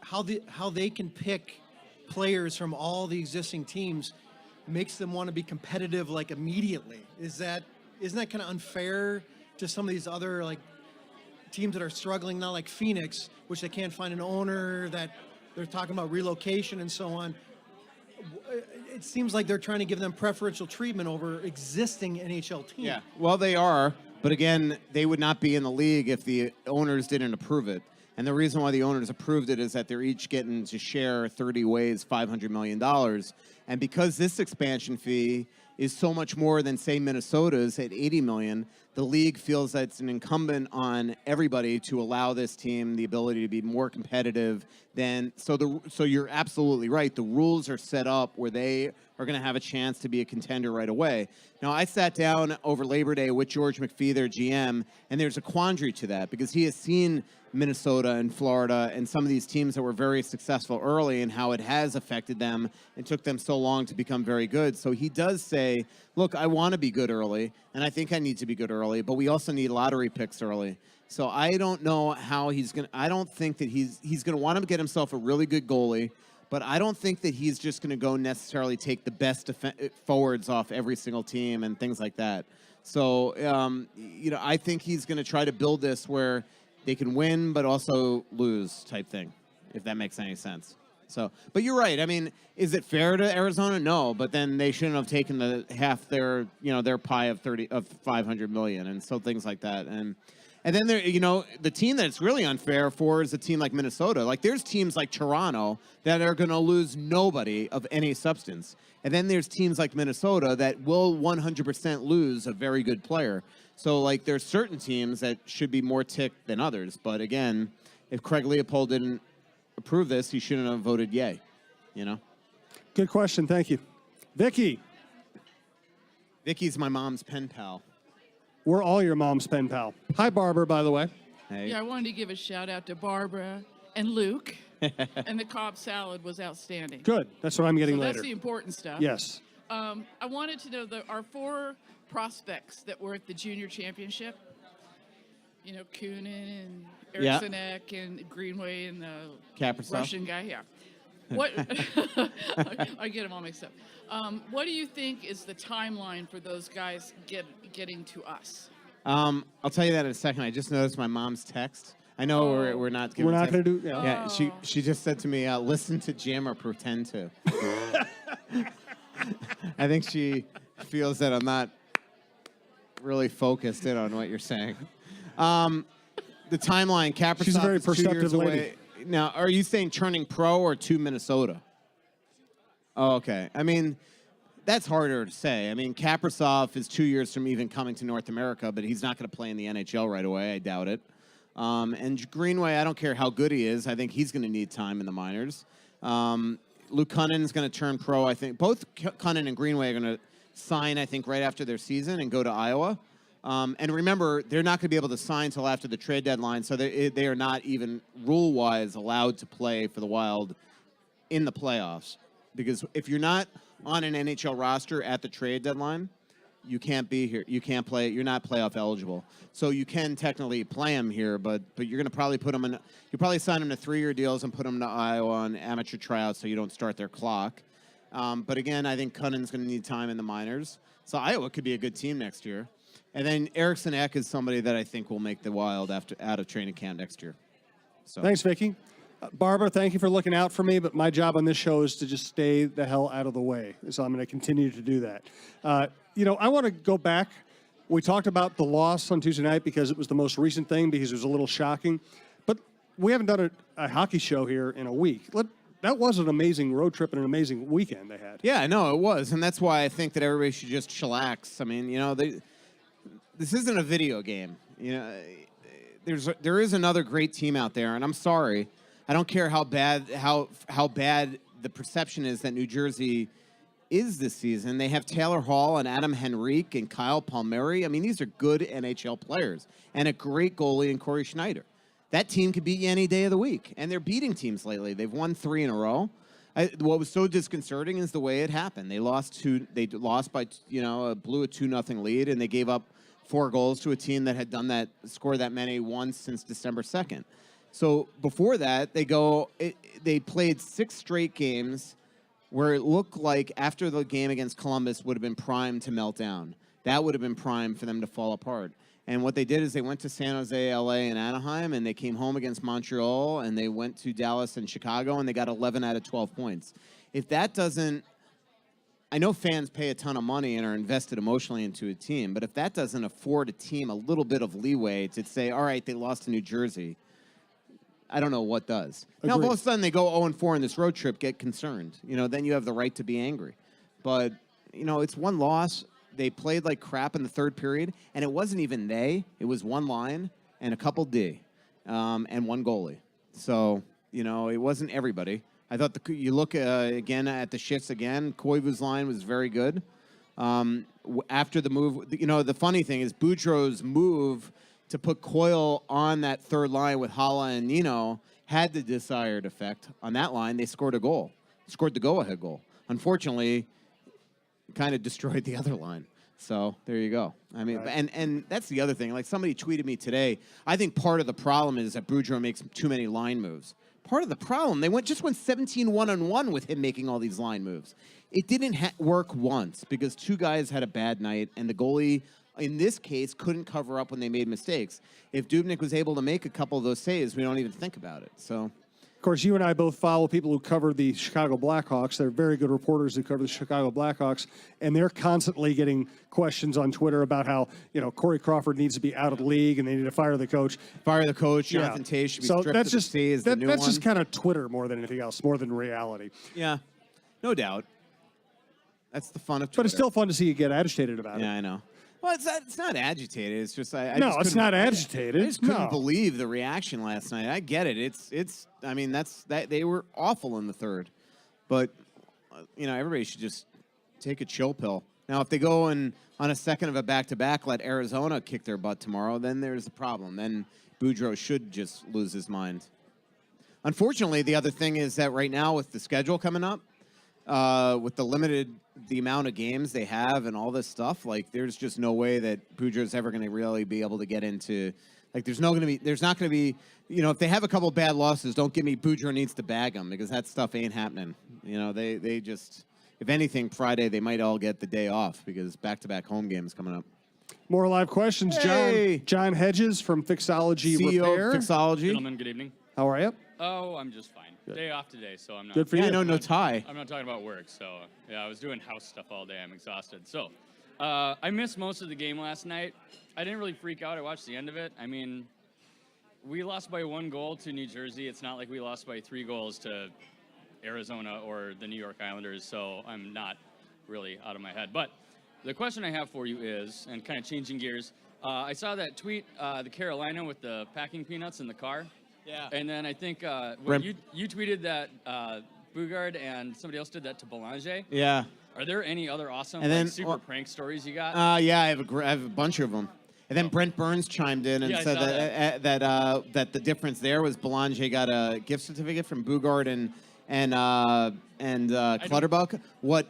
how they can pick players from all the existing teams makes them want to be competitive like immediately. Isn't that kind of unfair to some of these other like teams that are struggling now, like Phoenix, which they can't find an owner, that they're talking about relocation and so on? It seems like they're trying to give them preferential treatment over existing NHL teams. Yeah, well, they are, but again, they would not be in the league if the owners didn't approve it. And the reason why the owners approved it is that they're each getting to share 30 ways $500 million. And because this expansion fee is so much more than, say, Minnesota's at $80 million, the league feels that it's an incumbent on everybody to allow this team the ability to be more competitive than. So you're absolutely right. The rules are set up where they are going to have a chance to be a contender right away. Now, I sat down over Labor Day with George McPhee, their GM, and there's a quandary to that because he has seen Minnesota and Florida and some of these teams that were very successful early and how it has affected them and took them so long to become very good. So he does say, look, I want to be good early, and I think I need to be good early, but we also need lottery picks early. So I don't know how he's going to – I don't think that he's going to want to get himself a really good goalie, but I don't think that he's just going to go necessarily take the best forwards off every single team and things like that. So, I think he's going to try to build this where – they can win, but also lose type thing, if that makes any sense. So, but you're right. I mean, is it fair to Arizona? No, but then they shouldn't have taken the half their pie of 500 million and so things like that. And then there, the team that it's really unfair for is a team like Minnesota. Like there's teams like Toronto that are going to lose nobody of any substance. And then there's teams like Minnesota that will 100% lose a very good player. So, like, there's certain teams that should be more ticked than others. But, again, if Craig Leopold didn't approve this, he shouldn't have voted yay, Good question. Thank you. Vicky. Vicky's my mom's pen pal. We're all your mom's pen pal. Hi, Barbara, by the way. Hey. Yeah, I wanted to give a shout-out to Barbara and Luke. And the Cobb salad was outstanding. Good. That's what I'm getting So later. that's the important stuff. Yes. I wanted to know our 4 prospects that were at the junior championship. Kunin and Eriksson Ek and Greenway and the Kaprizov. Russian guy. Yeah. What? I get them all mixed up. What do you think is the timeline for those guys getting to us? I'll tell you that in a second. I just noticed my mom's text. I know we're not giving We're not text. going to do. Yeah. Yeah, she just said to me, listen to Jim or pretend to. I think she feels that I'm not really focused in on what you're saying. The timeline, Kaprizov She's a very is 2 years perceptive lady. away. Now, are you saying turning pro or to Minnesota? Oh, okay. I mean, that's harder to say. I mean, Kaprizov is 2 years from even coming to North America, but he's not going to play in the NHL right away. I doubt it. And Greenway, I don't care how good he is. I think he's going to need time in the minors. Luke Kunin's going to turn pro, I think. Both Kunin and Greenway are going to sign, I think, right after their season and go to Iowa. And remember, they're not going to be able to sign until after the trade deadline, so they are not even rule-wise allowed to play for the Wild in the playoffs. Because if you're not on an NHL roster at the trade deadline, you can't be here. You can't play. You're not playoff eligible. So you can technically play them here, but you're going to probably put them in. You probably sign them to 3-year deals and put them to Iowa on amateur tryouts so you don't start their clock. But again, I think Kunin's going to need time in the minors. So Iowa could be a good team next year. And then Eriksson Ek is somebody that I think will make the Wild out of training camp next year. So. Thanks, Vicky. Barbara, thank you for looking out for me, but my job on this show is to just stay the hell out of the way. So I'm going to continue to do that. I want to go back. We talked about the loss on Tuesday night because it was the most recent thing, because it was a little shocking. But we haven't done a hockey show here in a week. That was an amazing road trip and an amazing weekend they had. Yeah, no, it was. And that's why I think that everybody should just chillax. I mean, this isn't a video game. There is another great team out there, and I'm sorry. I don't care how bad the perception is that New Jersey is this season. They have Taylor Hall and Adam Henrique and Kyle Palmieri. I mean, these are good NHL players and a great goalie in Corey Schneider. That team could beat you any day of the week, and they're beating teams lately. They've won 3 in a row. What was so disconcerting is the way it happened. They lost by blew a 2-0 lead, and they gave up 4 goals to a team that had scored that many once since December 2nd. So before that, they played 6 straight games where it looked like after the game against Columbus would have been primed to melt down. That would have been primed for them to fall apart. And what they did is they went to San Jose, LA, and Anaheim, and they came home against Montreal, and they went to Dallas and Chicago, and they got 11 out of 12 points. If that doesn't, I know fans pay a ton of money and are invested emotionally into a team, but if that doesn't afford a team a little bit of leeway to say, all right, they lost to New Jersey, I don't know what does. Now, all of a sudden, they go 0-4 in this road trip, get concerned. Then you have the right to be angry. But, it's one loss. They played like crap in the third period, and it wasn't even it was one line and a couple D and one goalie. So, it wasn't everybody. I thought you look again at the shifts again, Koivu's line was very good. After the move, the funny thing is Boudreau's move to put Coyle on that third line with Hala and Nino had the desired effect. On that line, they scored the go-ahead goal. Unfortunately, kind of destroyed the other line. So there you go. I mean, and that's the other thing. Like somebody tweeted me today, I think part of the problem is that Boudreau makes too many line moves. Part of the problem, they just went 17 one-on-one with him making all these line moves. It didn't work once because 2 guys had a bad night, and the goalie, in this case, couldn't cover up when they made mistakes. If Dubnyk was able to make a couple of those saves, we don't even think about it. So. Of course, you and I both follow people who cover the Chicago Blackhawks. They're very good reporters who cover the Chicago Blackhawks, and they're constantly getting questions on Twitter about how, Corey Crawford needs to be out of the league and they need to fire the coach. Fire the coach. Jonathan Toews should be stripped that's just that's just kind of Twitter more than anything else, more than reality. Yeah, no doubt. That's the fun of Twitter. But it's still fun to see you get agitated about it. Yeah, I know. Well, it's not agitated. It's just it's not agitated. I just couldn't believe the reaction last night. I get it. It's. I mean, they were awful in the third, but everybody should just take a chill pill. Now, if they go on a second of a back-to-back, let Arizona kick their butt tomorrow, then there's a problem. Then Boudreau should just lose his mind. Unfortunately, the other thing is that right now with the schedule coming up, with the amount of games they have and all this stuff, like there's just no way that Boudreau's ever going to really be able to get into. Like there's not going to be. If they have a couple bad losses, don't give me Boudreau needs to bag them because that stuff ain't happening. They just, if anything, Friday they might all get the day off because back-to-back home games coming up. More live questions, Hey. John Hedges from Fixology CEO Repair. of Fixology. Gentlemen, good evening. How are you? Oh, I'm just fine. Day off today, so I'm not. Good for you. No tie. I'm not talking about work, so yeah, I was doing house stuff all day. I'm exhausted. So, I missed most of the game last night. I didn't really freak out. I watched the end of it. I mean, we lost by 1 goal to New Jersey. It's not like we lost by 3 goals to Arizona or the New York Islanders, so I'm not really out of my head. But the question I have for you is, and kind of changing gears, I saw that tweet, the Carolina with the packing peanuts in the car. Yeah. And then I think you tweeted that Bugard and somebody else did that to Belanger. Yeah. Are there any other awesome And then, super prank stories you got? Yeah, I have a bunch of them. And then Brent Burns chimed in and Yeah, I said saw that the difference there was Belanger got a gift certificate from Bugard and Clutterbuck. What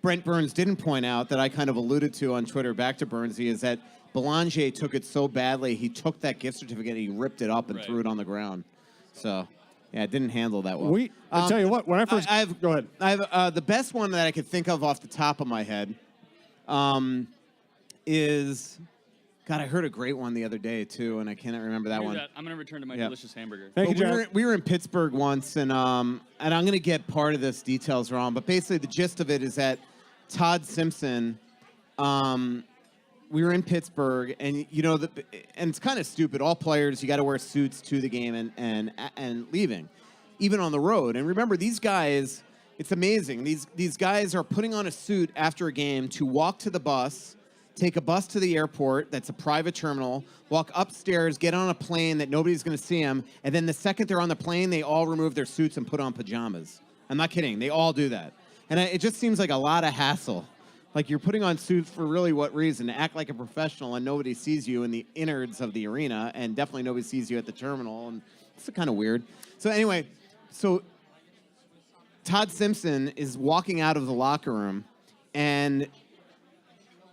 Brent Burns didn't point out that I kind of alluded to on Twitter back to Burnsy is that Belanger took it so badly he took that gift certificate, he ripped it up and threw it on the ground. So. Yeah, it didn't handle that well. I'll tell you what, when I first... Go ahead. I have the best one that I could think of off the top of my head is... God, I heard a great one the other day, too, and I cannot remember that one. I'm going to return to my delicious hamburger. Thank you, John. We were in Pittsburgh once, and I'm going to get part of this details wrong, but basically the gist of it is that Todd Simpson... we were in Pittsburgh, and and it's kind of stupid. All players, you got to wear suits to the game and leaving, even on the road. And remember, these guys, it's amazing. These guys are putting on a suit after a game to walk to the bus, take a bus to the airport. That's a private terminal. Walk upstairs, get on a plane that nobody's going to see them, and then the second they're on the plane, they all remove their suits and put on pajamas. I'm not kidding. They all do that, and it just seems like a lot of hassle. Like you're putting on suits for really what reason? To act like a professional and nobody sees you in the innards of the arena and definitely nobody sees you at the terminal. And it's kind of weird. So anyway, Todd Simpson is walking out of the locker room, and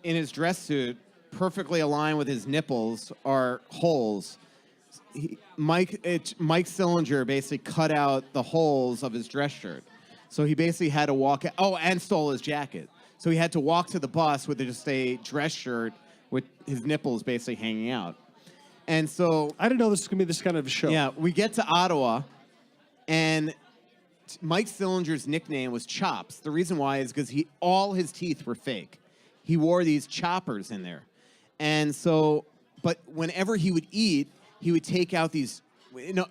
in his dress suit, perfectly aligned with his nipples, are holes. Mike Sillinger basically cut out the holes of his dress shirt. So he basically had to walk out. Oh, and stole his jacket. So he had to walk to the bus with just a dress shirt with his nipples basically hanging out. And so... I didn't know this was going to be this kind of a show. Yeah, we get to Ottawa, and Mike Sillinger's nickname was Chops. The reason why is because all his teeth were fake. He wore these choppers in there. And so, but whenever he would eat, he would take out these, it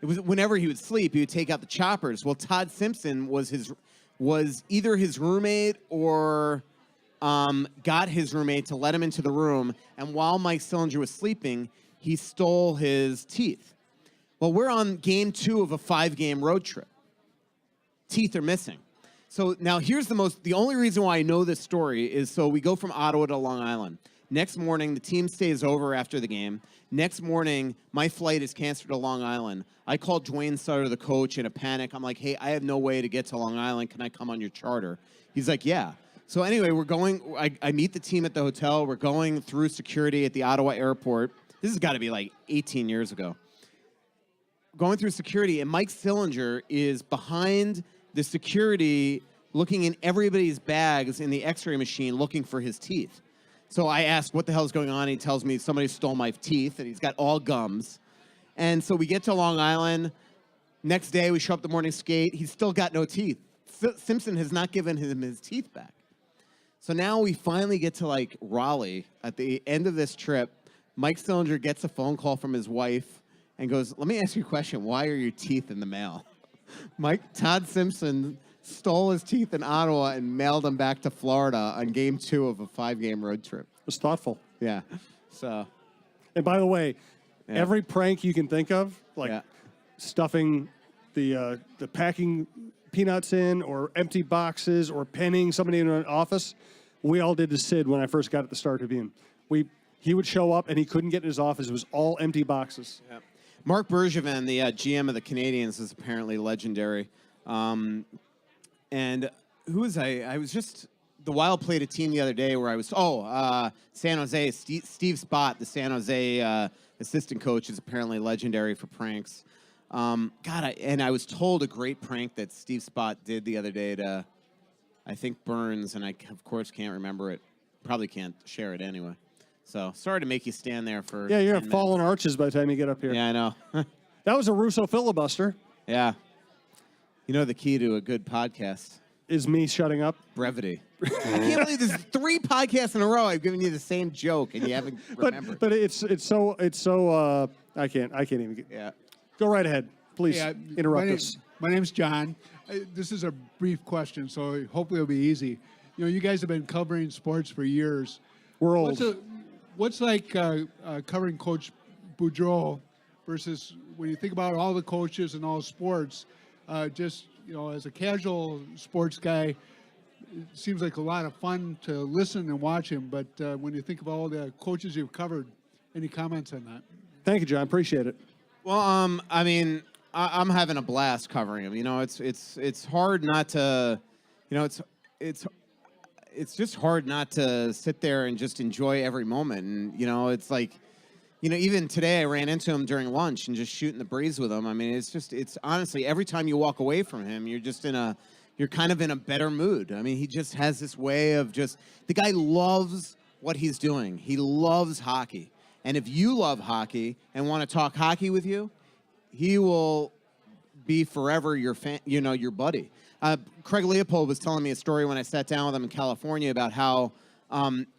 was whenever he would sleep, he would take out the choppers. Well, Todd Simpson was either his roommate or got his roommate to let him into the room. And while Mike Sillinger was sleeping, he stole his teeth. Well, we're on game 2 of a 5-game road trip. Teeth are missing. So now here's the only reason why I know this story is so we go from Ottawa to Long Island. Next morning, the team stays over after the game. Next morning, my flight is canceled to Long Island. I called Dwayne Sutter, the coach, in a panic. I'm like, hey, I have no way to get to Long Island. Can I come on your charter? He's like, yeah. So anyway, we're going, I meet the team at the hotel. We're going through security at the Ottawa airport. This has got to be like 18 years ago. Going through security, and Mike Sillinger is behind the security looking in everybody's bags in the x-ray machine looking for his teeth. So I asked, what the hell is going on? He tells me somebody stole my teeth, and he's got all gums. And so we get to Long Island. Next day, we show up the morning skate. He's still got no teeth. Simpson has not given him his teeth back. So now we finally get to, like, Raleigh. At the end of this trip, Mike Sillinger gets a phone call from his wife and goes, let me ask you a question. Why are your teeth in the mail? Todd Simpson stole his teeth in Ottawa and mailed them back to Florida on game 2 of a 5-game road trip. It was thoughtful. Yeah. So. And by the way, every prank you can think of, like stuffing the packing peanuts in, or empty boxes, or pinning somebody in an office, we all did to Sid when I first got at the Star Tribune. He would show up and he couldn't get in his office. It was all empty boxes. Yep. Mark Bergevin, the GM of the Canadiens, is apparently legendary. And who was I? I was just, the Wild played a team the other day where I was, San Jose. Steve Spott, the San Jose assistant coach, is apparently legendary for pranks. And I was told a great prank that Steve Spott did the other day to, I think, Burns, and I, of course, can't remember it. Probably can't share it anyway. So, sorry to make you stand there for Yeah, you're going to fall on arches by the time you get up here. Yeah, I know. That was a Russo filibuster. Yeah. You know the key to a good podcast? Is me shutting up? Brevity. I can't believe there's 3 podcasts in a row I've given you the same joke and you haven't remembered. But it's so I can't even get. Yeah. Go right ahead. Please interrupt us. My name's John. This is a brief question, so hopefully it'll be easy. You know, you guys have been covering sports for years. We're old. What's like covering Coach Boudreau versus when you think about all the coaches and all sports, just, you know, as a casual sports guy, it seems like a lot of fun to listen and watch him. But when you think of all the coaches you've covered, any comments on that? Thank you, John. Appreciate it. Well, I mean, I'm having a blast covering him. You know, it's hard not to, you know, it's just hard not to sit there and just enjoy every moment. And, you know, it's like, you know, even today I ran into him during lunch and just shooting the breeze with him. I mean, it's honestly, every time you walk away from him, you're kind of in a better mood. I mean, he just has this way of the guy loves what he's doing. He loves hockey. And if you love hockey and want to talk hockey with you, he will be forever your fan, you know, your buddy. Craig Leopold was telling me a story when I sat down with him in California about how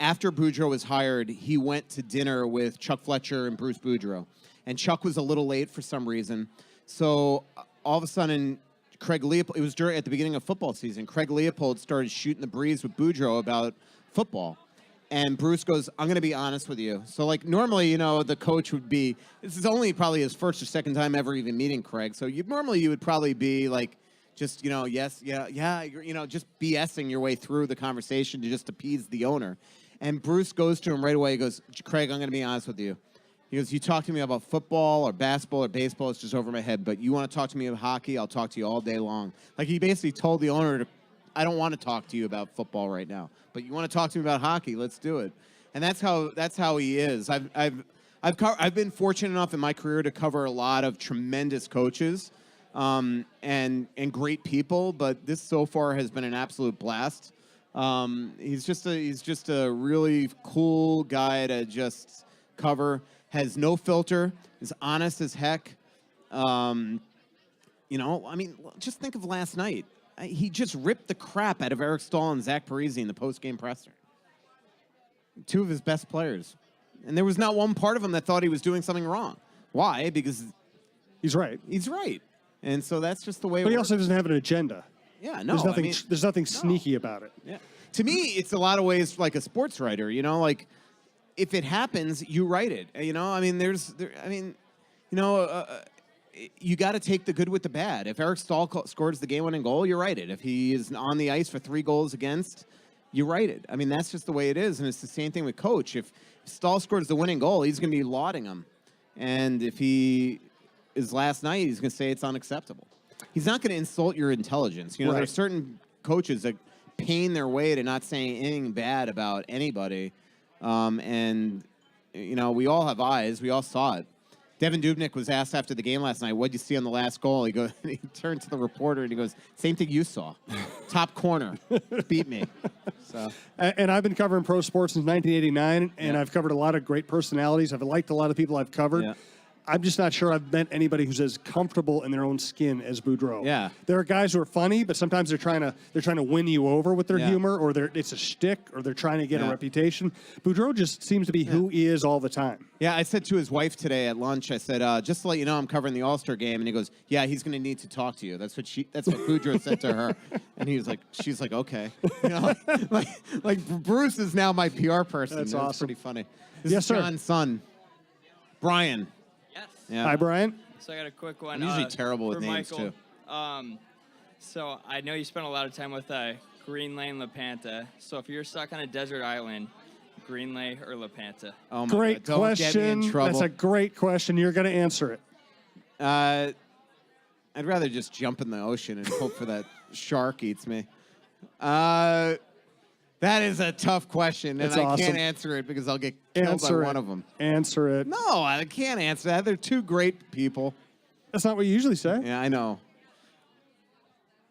after Boudreau was hired, he went to dinner with Chuck Fletcher and Bruce Boudreau. And Chuck was a little late for some reason. So all of a sudden, Craig Leopold, it was at the beginning of football season, Craig Leopold started shooting the breeze with Boudreau about football. And Bruce goes, I'm going to be honest with you. So, like, normally, you know, the coach would be, this is only probably his first or second time ever even meeting Craig. So normally you would probably be like, just, you know, yes, yeah, you know, just BSing your way through the conversation to just appease the owner. And Bruce goes to him right away. He goes, Craig, I'm going to be honest with you. He goes, you talk to me about football or basketball or baseball, it's just over my head. But you want to talk to me about hockey, I'll talk to you all day long. Like, he basically told the owner, I don't want to talk to you about football right now, but you want to talk to me about hockey, let's do it. And that's how he is. I've been fortunate enough in my career to cover a lot of tremendous coaches and great people, but this so far has been an absolute blast. He's just a really cool guy to just cover. Has no filter. Is honest as heck. Just think of last night. He just ripped the crap out of Eric Stahl and Zach Parise in the post-game presser. Two of his best players. And there was not one part of him that thought he was doing something wrong. Why? Because He's right. he's right. And so that's just the way it But he works. also doesn't have an agenda. Yeah, no. There's nothing sneaky about it. Yeah. To me, it's a lot of ways like a sports writer, like if it happens, you write it. You got to take the good with the bad. If Eric Stahl scores the game-winning goal, you write it. If he is on the ice for 3 goals against, you write it. I mean, that's just the way it is, and it's the same thing with Coach. If Stahl scores the winning goal, he's going to be lauding him. And if he is last night, he's going to say it's unacceptable. He's not going to insult your intelligence. There are certain coaches that pain their way to not saying anything bad about anybody. We all have eyes. We all saw it. Devin Dubnyk was asked after the game last night, what'd you see on the last goal? He turned to the reporter and he goes, same thing you saw. Top corner. Beat me. So. And I've been covering pro sports since 1989, and I've covered a lot of great personalities. I've liked a lot of people I've covered. Yeah. I'm just not sure I've met anybody who's as comfortable in their own skin as Boudreaux. Yeah. There are guys who are funny, but sometimes they're trying to win you over with their humor, or it's a shtick, or they're trying to get a reputation. Boudreaux just seems to be who he is all the time. Yeah, I said to his wife today at lunch, I said, just to let you know, I'm covering the All-Star game. And he goes, yeah, he's going to need to talk to you. That's what Boudreaux said to her. And she's like, okay. Like Bruce is now my PR person. That's That's awesome. pretty funny. This Yes, is sir. John's son, Brian. Yes. Yeah. Hi, Brian. So I got a quick one. I'm usually terrible with for names, Michael. too. So I know you spent a lot of time with Green Lane LaPanta. So if you're stuck on a desert island, Green Lane or LaPanta? Oh my Great God. Don't get me in question. trouble. That's a great question. You're going to answer it. I'd rather just jump in the ocean and hope for that shark eats me. That is a tough question, and That's I awesome. can't answer it because I'll get killed by one of them. Answer it. No, I can't answer that. They're two great people. That's not what you usually say. Yeah, I know.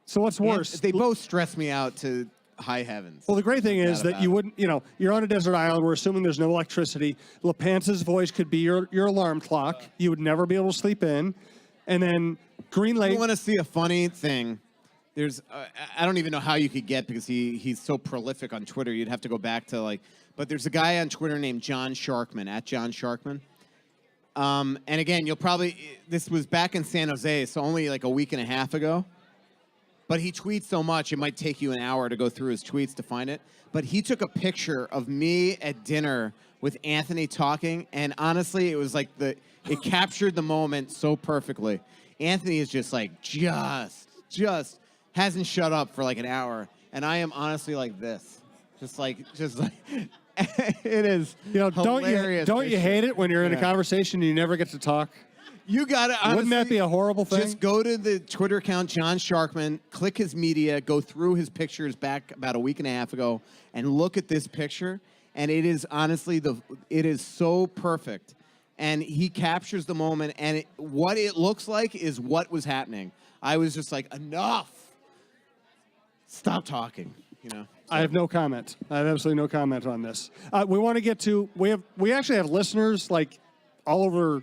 So what's worse? They both stress me out to high heavens. Well, the great thing is doubt that about you it. wouldn't, you're on a desert island. We're assuming there's no electricity. LaPanta's voice could be your alarm clock. You would never be able to sleep in. And then Green You Lake. want to see a funny thing? There's, I don't even know how you could get because he's so prolific on Twitter. You'd have to go back to but there's a guy on Twitter named John Sharkman, at John Sharkman. And again, this was back in San Jose, so only like a week and a half ago. But he tweets so much, it might take you an hour to go through his tweets to find it. But he took a picture of me at dinner with Anthony talking, and honestly, it was like it captured the moment so perfectly. Anthony is just just hasn't shut up for like an hour, and I am honestly like this, just like it is. Hilarious don't you hate it when you're in a conversation and you never get to talk? You got it. Wouldn't that be a horrible thing? Just go to the Twitter account, John Sharkman, click his media, go through his pictures back about a week and a half ago, and look at this picture. And it is honestly it is so perfect, and he captures the moment. And what it looks like is what was happening. I was just like, enough. Stop talking. I have no comment. I have absolutely no comment on this. We want to get to we actually have listeners like all over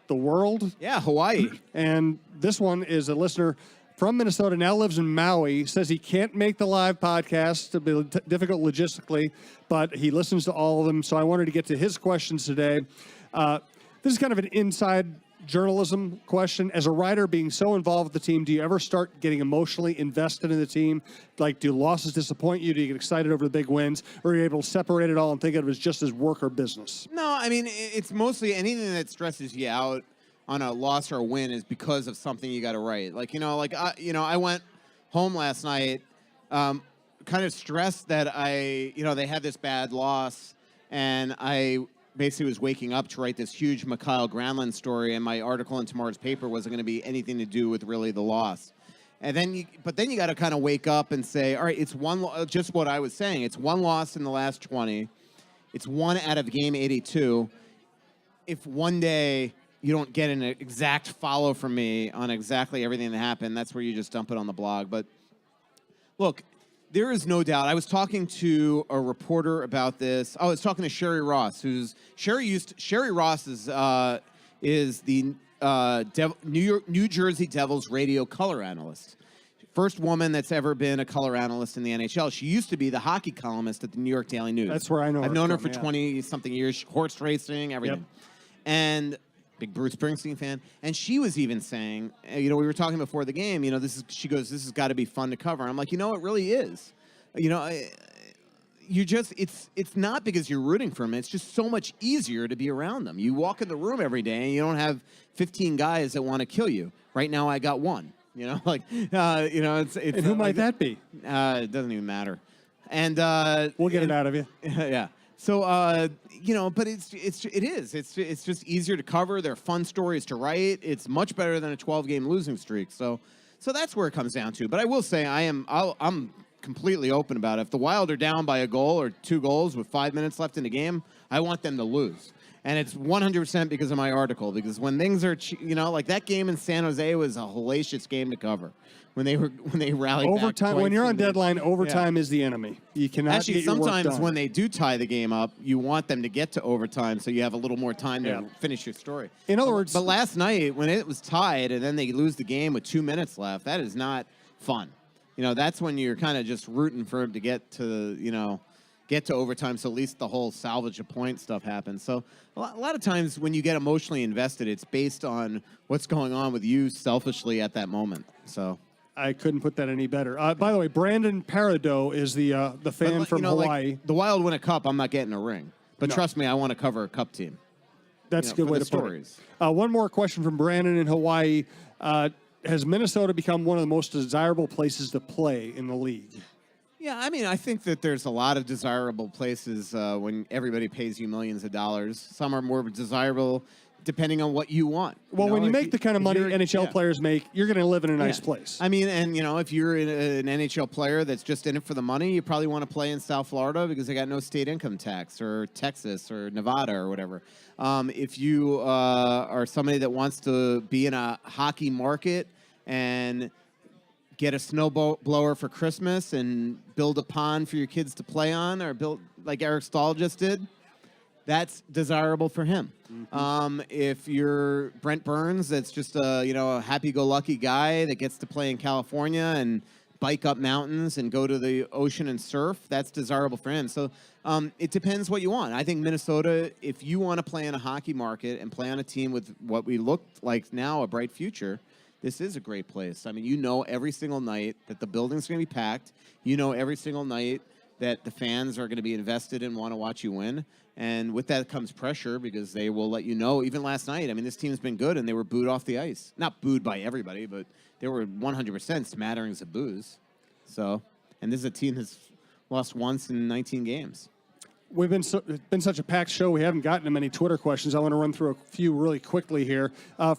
the world. Yeah, Hawaii. And this one is a listener from Minnesota, now lives in Maui, says he can't make the live podcast, to be difficult logistically, but he listens to all of them. So I wanted to get to his questions today. This is kind of an inside journalism question. As a writer being so involved with the team, do you ever start getting emotionally invested in the team? Like, do losses disappoint you? Do you get excited over the big wins? Or are you able to separate it all and think of it as just as work or business? No, I mean, it's mostly anything that stresses you out on a loss or a win is because of something you got to write. I went home last night kind of stressed that they had this bad loss, and I basically was waking up to write this huge Mikhail Granlund story, and my article in tomorrow's paper wasn't going to be anything to do with really the loss. And then you got to kind of wake up and say, all right, it's just what I was saying. It's one loss in the last 20. It's one out of game 82. If one day you don't get an exact follow from me on exactly everything that happened, that's where you just dump it on the blog. But look, there is no doubt. I was talking to a reporter about this. I was talking to Sherry Ross, Sherry Ross is the New Jersey Devils radio color analyst. First woman that's ever been a color analyst in the NHL. She used to be the hockey columnist at the New York Daily News. That's where I know her I've known her from, for yeah. 20-something years, horse racing, everything. And big Bruce Springsteen fan. And she was even saying, we were talking before the game, she goes, this has got to be fun to cover. I'm like, it really is. It's not because you're rooting for them. It's just so much easier to be around them. You walk in the room every day and you don't have 15 guys that want to kill you. Right now I got one. It's And who might that be? It doesn't even matter. And We'll get it out of you. yeah. So but it is. It's just easier to cover. They're fun stories to write. It's much better than a 12-game losing streak. So that's where it comes down to. But I will say I'm completely open about it. If the Wild are down by a goal or 2 goals with 5 minutes left in the game, I want them to lose. And it's 100% because of my article. Because when things are, like that game in San Jose was a hellacious game to cover. When they rallied Overtime. back When you're on twice. deadline, overtime is the enemy. You cannot Actually, get your work sometimes done. when they do tie the game up, you want them to get to overtime so you have a little more time to finish your story. In other words, But last night, when it was tied and then they lose the game with 2 minutes left, that is not fun. That's when you're kind of just rooting for them to get to overtime, so at least the whole salvage a point stuff happens. So a lot of times when you get emotionally invested, it's based on what's going on with you selfishly at that moment. So I couldn't put that any better. By the way, Brandon Parado is the fan from Hawaii. the Wild win a cup, I'm not getting a ring. But No. trust me, I want to cover a cup team. That's a good for way the to put stories. it. One more question from Brandon in Hawaii. Has Minnesota become one of the most desirable places to play in the league? Yeah, I think that there's a lot of desirable places when everybody pays you millions of dollars. Some are more desirable depending on what you want. Well, when you if make the kind of if money you're- NHL yeah. players make, you're going to live in a nice Yeah. place. And if you're an NHL player that's just in it for the money, you probably want to play in South Florida because they got no state income tax, or Texas or Nevada or whatever. If you are somebody that wants to be in a hockey market and get a snow blower for Christmas and build a pond for your kids to play on, or build like Eric Stahl just did, that's desirable for him. If you're Brent Burns, that's just a happy-go-lucky guy that gets to play in California and bike up mountains and go to the ocean and surf, that's desirable for him. So it depends what you want. I think Minnesota, if you want to play in a hockey market and play on a team with what we look like now, a bright future, this is a great place. Every single night that the building's going to be packed. Every single night that the fans are going to be invested and want to watch you win. And with that comes pressure because they will let you know. Even last night, this team's been good, and they were booed off the ice. Not booed by everybody, but there were 100% smatterings of boos. So, and this is a team that's lost once in 19 games. It's been such a packed show. We haven't gotten to many Twitter questions. I want to run through a few really quickly here.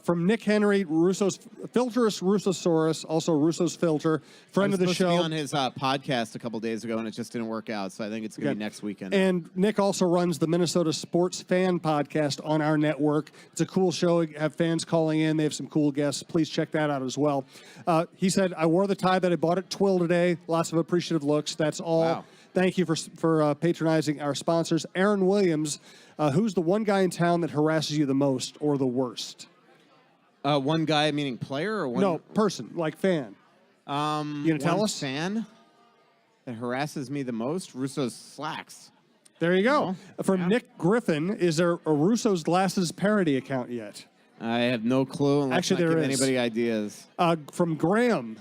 From Nick Henry, Russo's Filterus Russosaurus, also Russo's Filter, friend of the show. I was supposed to be on his podcast a couple days ago, and it just didn't work out. So I think it's going to be next weekend. And Nick also runs the Minnesota Sports Fan Podcast on our network. It's a cool show. Have fans calling in. They have some cool guests. Please check that out as well. He said, I wore the tie that I bought at Twill today. Lots of appreciative looks. That's all. Wow. Thank you for patronizing our sponsors. Aaron Williams, who's the one guy in town that harasses you the most or the worst? One guy, meaning player, or one? No, person, like fan. You gonna tell one us? fan that harasses me the most? Russo's slacks. There you go. No. From Yeah. Nick Griffin, is there a Russo's Glasses parody account yet? I have no clue. Unless Actually, I there give is. anybody ideas. From Graham,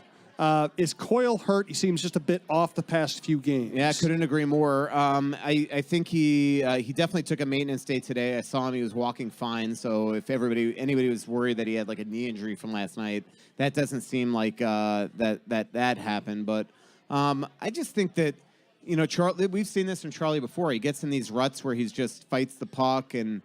is Coyle hurt? He seems just a bit off the past few games. Yeah, I couldn't agree more. I think he definitely took a maintenance day today. I saw him; he was walking fine. So if anybody was worried that he had like a knee injury from last night, that doesn't seem like that happened. But I just think that you know, Charlie, we've seen this from Charlie before. He gets in these ruts where he's just fights the puck and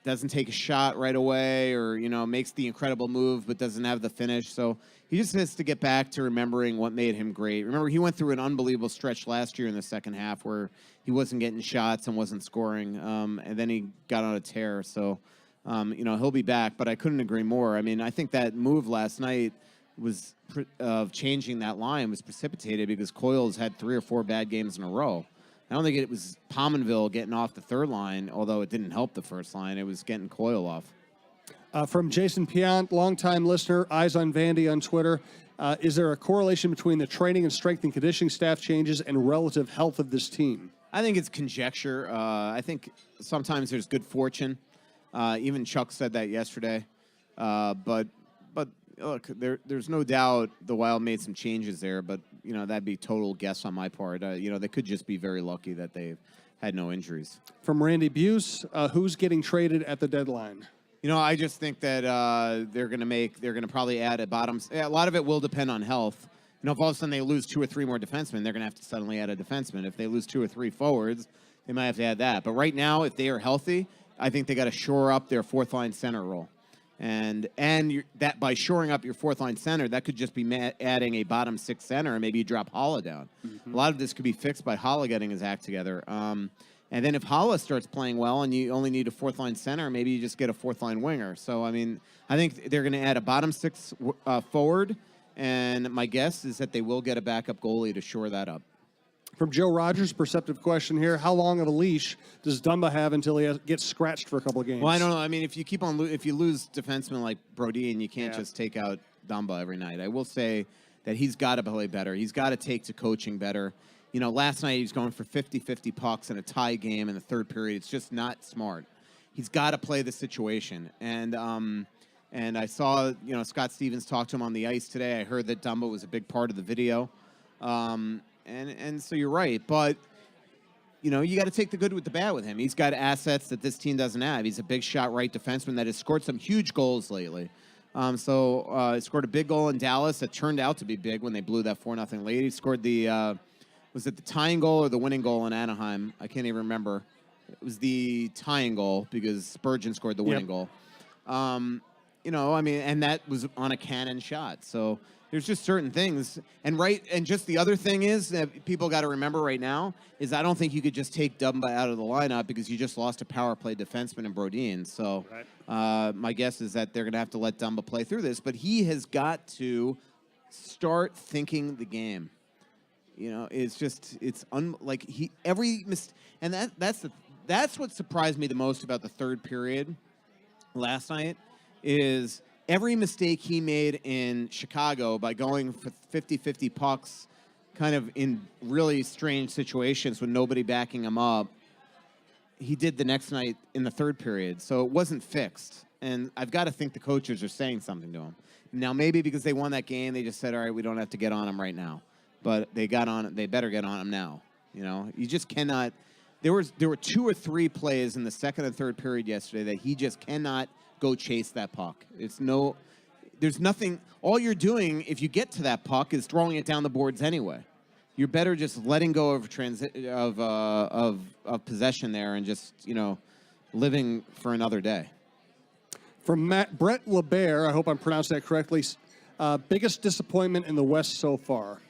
doesn't take a shot right away, or, you know, makes the incredible move but doesn't have the finish. So he just has to get back to remembering what made him great. Remember, he went through an unbelievable stretch last year in the second half where he wasn't getting shots and wasn't scoring, and then he got on a tear. So, you know, he'll be back, but I couldn't agree more. I mean, I think that move last night was of changing that line was precipitated because Coyle's had 3 or 4 bad games in a row. I don't think it was Pominville getting off the third line, although it didn't help the first line. It was getting Coyle off. From Jason Piant, longtime listener, Eyes on Vandy on Twitter. Is there a correlation between the training and strength and conditioning staff changes and relative health of this team? I think it's conjecture. I think sometimes there's good fortune. Even Chuck said that yesterday. But look, there's no doubt the Wild made some changes there, but, you know, that'd be total guess on my part. You know, they could just be very lucky that they've had no injuries. From Randy Buse, who's getting traded at the deadline? You know, I just think that they're going to probably add a bottom. A lot of it will depend on health. You know, if all of a sudden they lose 2 or 3 more defensemen, they're going to have to suddenly add a defenseman. If they lose 2 or 3 forwards, they might have to add that. But right now, if they are healthy, I think they got to shore up their fourth line center role. And that by shoring up your fourth line center, that could just be adding a bottom 6 center, and maybe you drop Holla down. Mm-hmm. A lot of this could be fixed by Holla getting his act together. And then if Holla starts playing well and you only need a fourth line center, maybe you just get a fourth line winger. So, I mean, I think they're going to add a bottom 6 forward, and my guess is that they will get a backup goalie to shore that up. From Joe Rogers, perceptive question here. How long of a leash does Dumba have until he gets scratched for a couple of games? Well, I don't know. I mean, if you keep on, if you lose defensemen like Brodin, you can't just take out Dumba every night. I will say that he's got to play better. He's got to take to coaching better. You know, last night he was going for 50-50 pucks in a tie game in the third period. It's just not smart. He's got to play the situation. And I saw, you know, Scott Stevens talk to him on the ice today. I heard that Dumba was a big part of the video. And so you're right, but, you know, you got to take the good with the bad with him. He's got assets that this team doesn't have. He's a big shot right defenseman that has scored some huge goals lately. He scored a big goal in Dallas that turned out to be big when they blew that 4-0 lead. He scored the, was it the tying goal or the winning goal in Anaheim? I can't even remember. It was the tying goal because Spurgeon scored the winning goal. You know, I mean, and that was on a cannon shot. So there's just certain things. And just the other thing is that people got to remember right now is I don't think you could just take Dumba out of the lineup because you just lost a power play defenseman in Brodin. So my guess is that they're going to have to let Dumba play through this. But he has got to start thinking the game. You know, it's just that's what surprised me the most about the third period last night is every mistake he made in Chicago by going for 50-50 pucks kind of in really strange situations with nobody backing him up, he did the next night in the third period. So it wasn't fixed. And I've got to think the coaches are saying something to him. Now, maybe because they won that game, they just said, all right, we don't have to get on him right now. But they better get on him now. You know, you just cannot. There were 2 or 3 plays in the second and third period yesterday that he just cannot go chase that puck. There's nothing. All you're doing if you get to that puck is throwing it down the boards anyway. You're better just letting go of possession there and just, you know, living for another day. From Brett LeBear, I hope I'm pronouncing that correctly. Biggest disappointment in the West so far?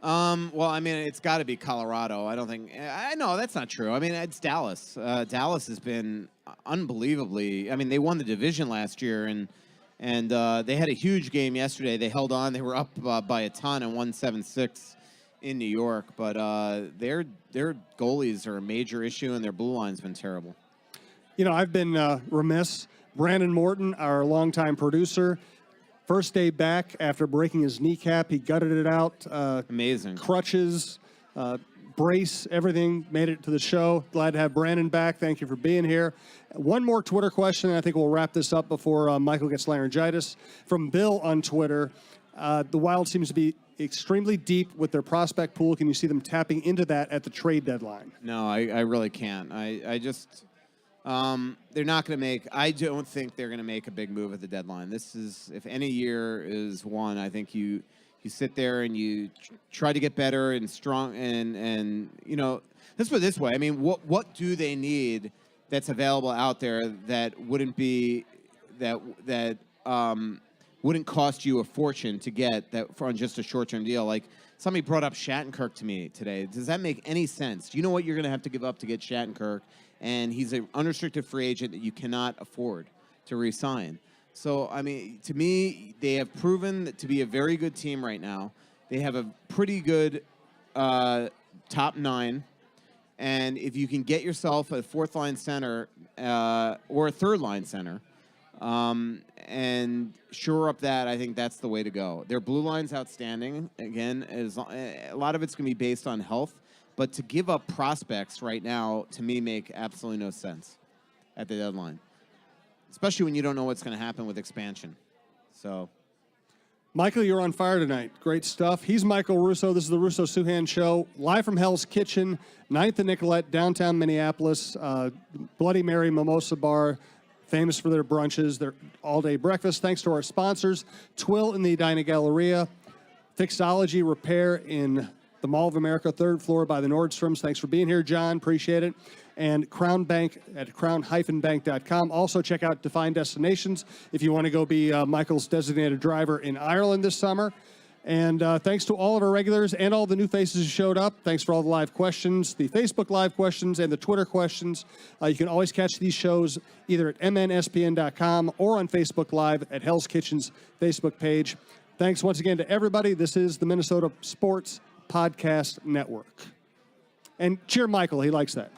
Well, I mean, it's got to be Colorado. I know that's not true. I mean, it's Dallas. Dallas has been unbelievably. I mean, they won the division last year, and they had a huge game yesterday. They held on. They were up by a ton and won 7-6 in New York. But their goalies are a major issue, and their blue line's been terrible. You know, I've been remiss. Brandon Morton, our longtime producer. First day back after breaking his kneecap, he gutted it out. Amazing. Crutches, brace, everything, made it to the show. Glad to have Brandon back. Thank you for being here. One more Twitter question, and I think we'll wrap this up before Michael gets laryngitis. From Bill on Twitter, the Wild seems to be extremely deep with their prospect pool. Can you see them tapping into that at the trade deadline? No, I really can't. I just... they're not going to make. I don't think they're going to make a big move at the deadline. This is, if any year is one, I think you You sit there and you try to get better and strong and you know, let's put it this way. I mean, what do they need that's available out there that wouldn't be that wouldn't cost you a fortune to get that for on just a short-term deal? Like somebody brought up Shattenkirk to me today. Does that make any sense? Do you know what you're going to have to give up to get Shattenkirk? And he's an unrestricted free agent that you cannot afford to re-sign. So, I mean, to me, they have proven to be a very good team right now. They have a pretty good top 9. And if you can get yourself a fourth-line center or a third-line center and shore up that, I think that's the way to go. Their blue line's outstanding. Again, a lot of it's going to be based on health. But to give up prospects right now, to me, make absolutely no sense at the deadline, especially when you don't know what's going to happen with expansion. So, Michael, you're on fire tonight. Great stuff. He's Michael Russo. This is the Russo Suhan Show, live from Hell's Kitchen, 9th and Nicollet, downtown Minneapolis. Bloody Mary Mimosa Bar, famous for their brunches, their all-day breakfast. Thanks to our sponsors, Twill in the Edina Galleria, Fixology Repair in the Mall of America, 3rd floor by the Nordstroms. Thanks for being here, John. Appreciate it. And Crown Bank at crown-bank.com. Also, check out Define Destinations if you want to go be Michael's designated driver in Ireland this summer. And thanks to all of our regulars and all the new faces who showed up. Thanks for all the live questions, the Facebook live questions, and the Twitter questions. You can always catch these shows either at mnspn.com or on Facebook Live at Hell's Kitchen's Facebook page. Thanks once again to everybody. This is the Minnesota Sports Podcast Network. And cheer Michael. He likes that.